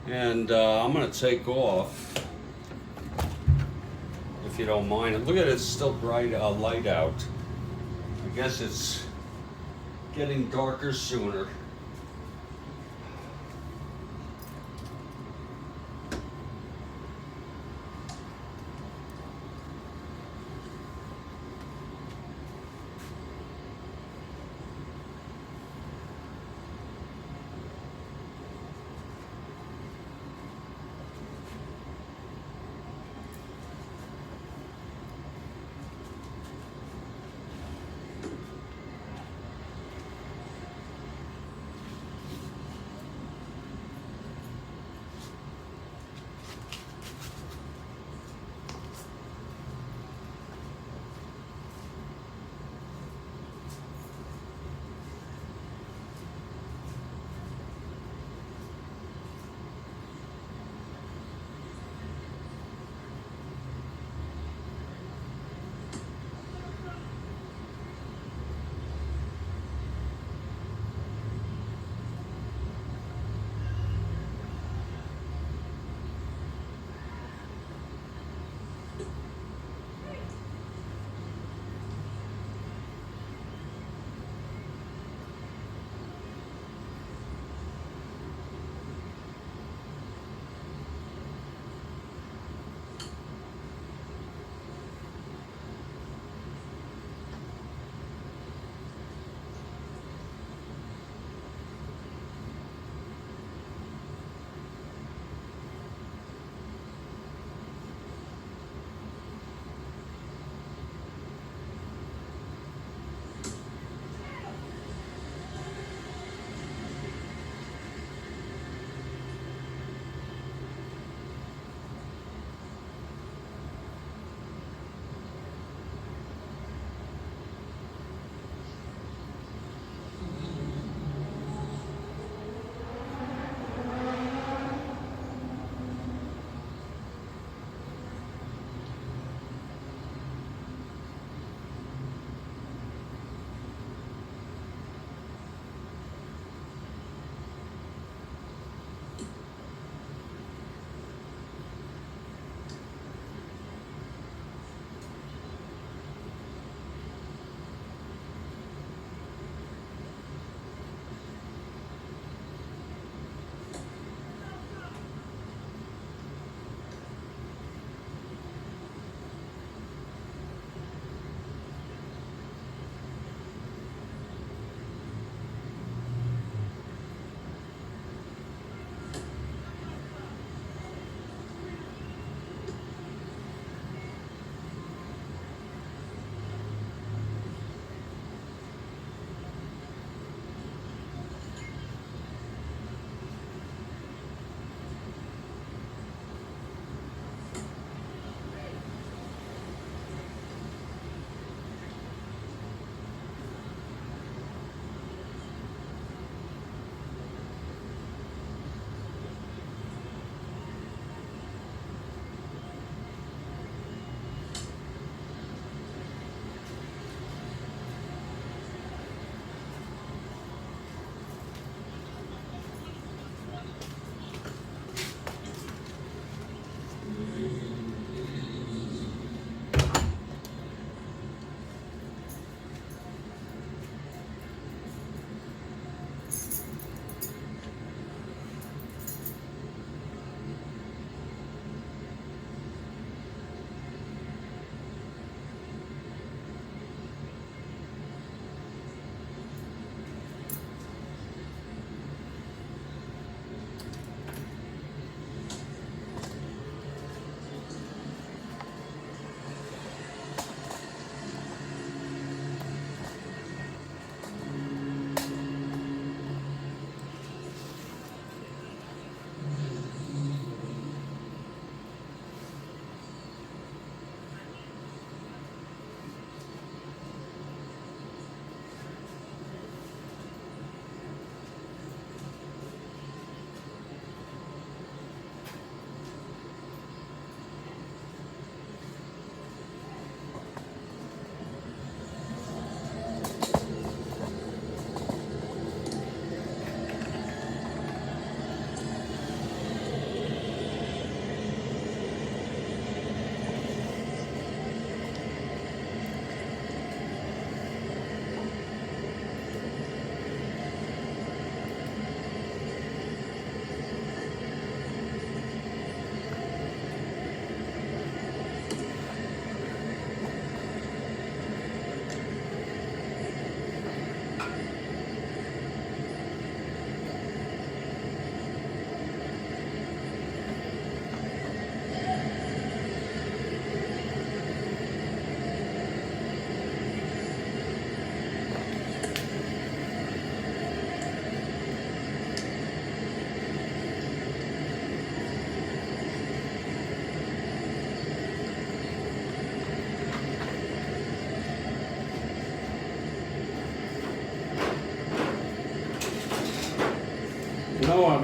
And I'm going to take off, if you don't mind. And look at it, it's still bright light out. I guess it's getting darker sooner.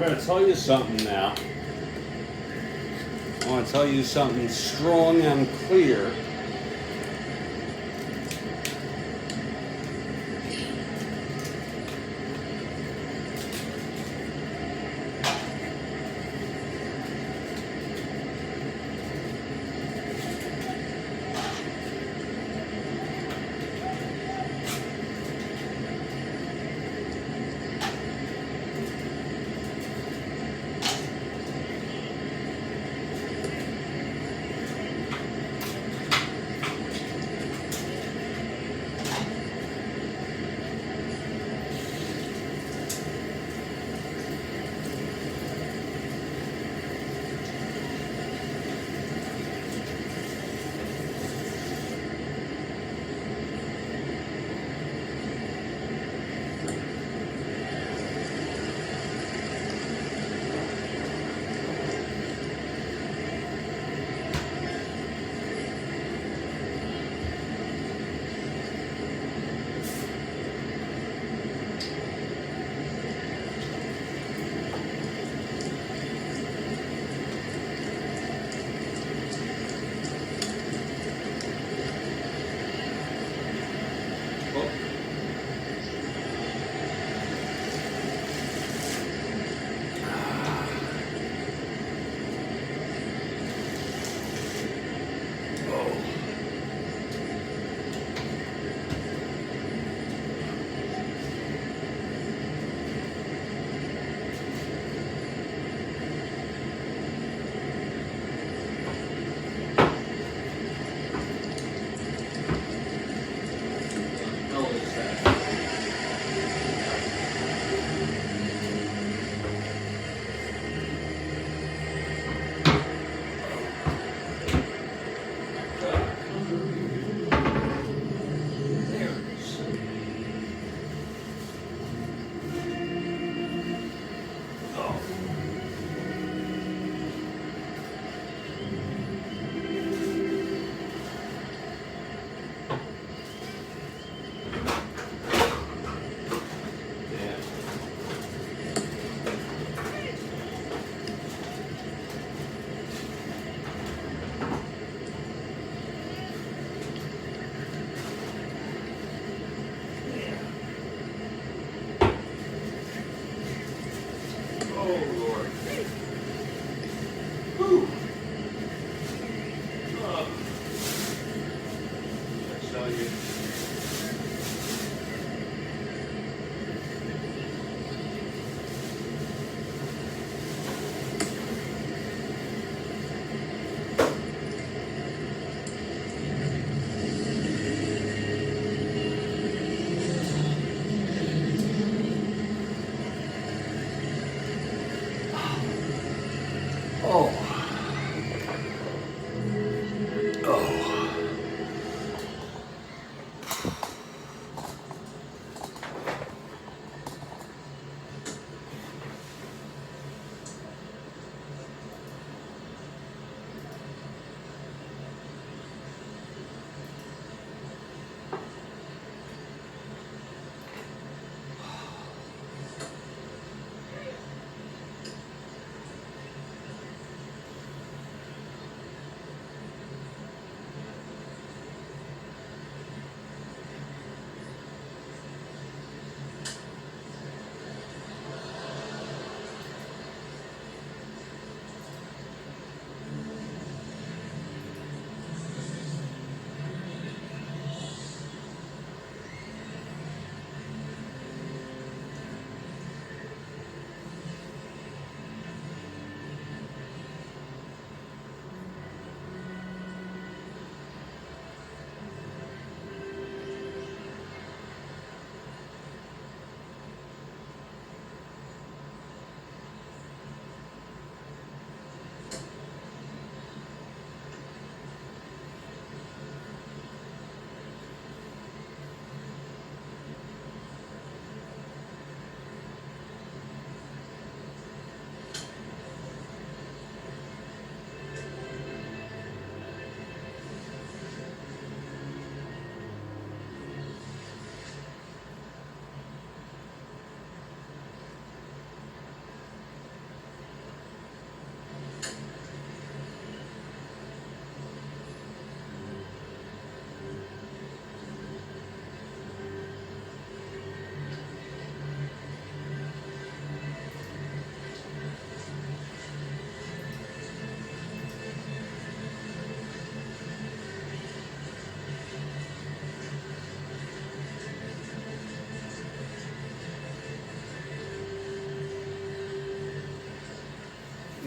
going to tell you something now. I want to tell you something strong and clear.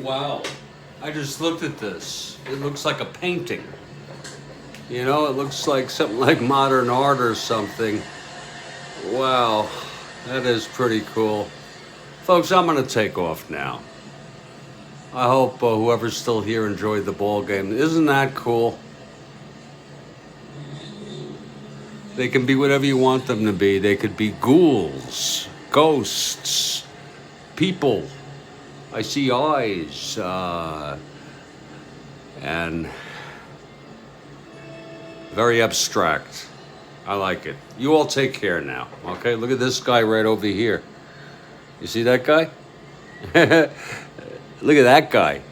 Wow. I just looked at this. It looks like a painting. You know, it looks like something like modern art or something. Wow. That is pretty cool. Folks, I'm going to take off now. I hope whoever's still here enjoyed the ball game. Isn't that cool? They can be whatever you want them to be. They could be ghouls, ghosts, people. I see eyes, and very abstract. I like it. You all take care now, okay? Look at this guy right over here. You see that guy? Look at that guy.